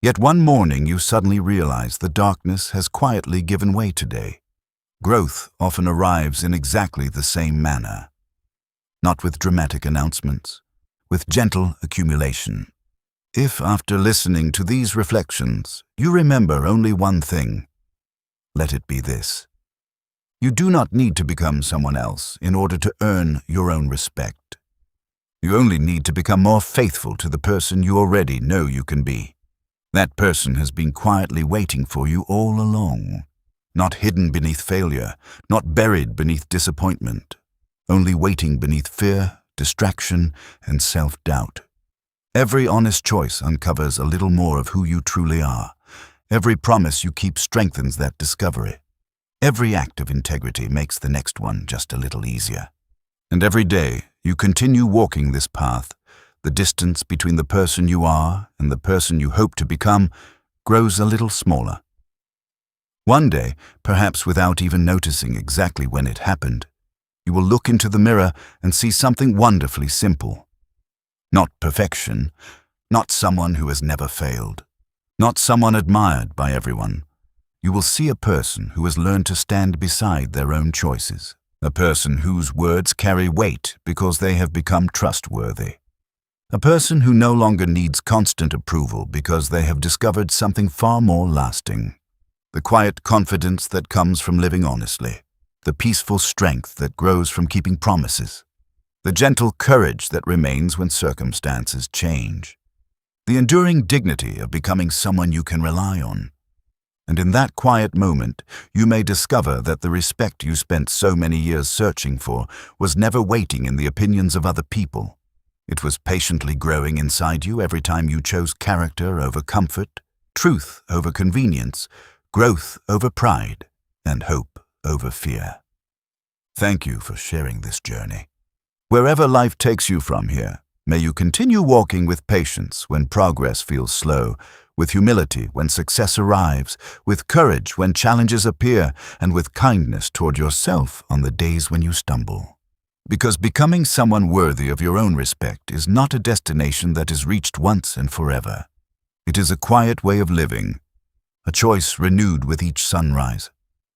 yet one morning you suddenly realize the darkness has quietly given way today. Growth often arrives in exactly the same manner, not with dramatic announcements, with gentle accumulation. If, after listening to these reflections, you remember only one thing, let it be this. You do not need to become someone else in order to earn your own respect. You only need to become more faithful to the person you already know you can be. That person has been quietly waiting for you all along, not hidden beneath failure, not buried beneath disappointment, only waiting beneath fear, distraction, and self-doubt. Every honest choice uncovers a little more of who you truly are. Every promise you keep strengthens that discovery. Every act of integrity makes the next one just a little easier. And every day, you continue walking this path. The distance between the person you are and the person you hope to become grows a little smaller. One day, perhaps without even noticing exactly when it happened, you will look into the mirror and see something wonderfully simple. Not perfection, not someone who has never failed, not someone admired by everyone. You will see a person who has learned to stand beside their own choices, a person whose words carry weight because they have become trustworthy, a person who no longer needs constant approval because they have discovered something far more lasting. The quiet confidence that comes from living honestly, the peaceful strength that grows from keeping promises, the gentle courage that remains when circumstances change, the enduring dignity of becoming someone you can rely on. And in that quiet moment, you may discover that the respect you spent so many years searching for was never waiting in the opinions of other people. It was patiently growing inside you every time you chose character over comfort, truth over convenience, growth over pride, and hope over fear. Thank you for sharing this journey. Wherever life takes you from here, may you continue walking with patience when progress feels slow, with humility when success arrives, with courage when challenges appear, and with kindness toward yourself on the days when you stumble. Because becoming someone worthy of your own respect is not a destination that is reached once and forever. It is a quiet way of living, a choice renewed with each sunrise,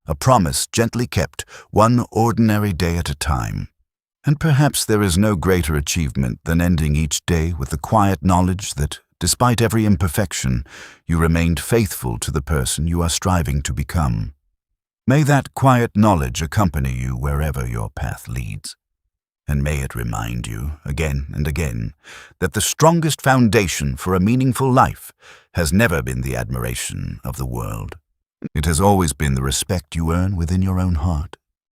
a promise gently kept, one ordinary day at a time. And perhaps there is no greater achievement than ending each day with the quiet knowledge that, despite every imperfection, you remained faithful to the person you are striving to become. May that quiet knowledge accompany you wherever your path leads. And may it remind you, again and again, that the strongest foundation for a meaningful life has never been the admiration of the world. It has always been the respect you earn within your own heart.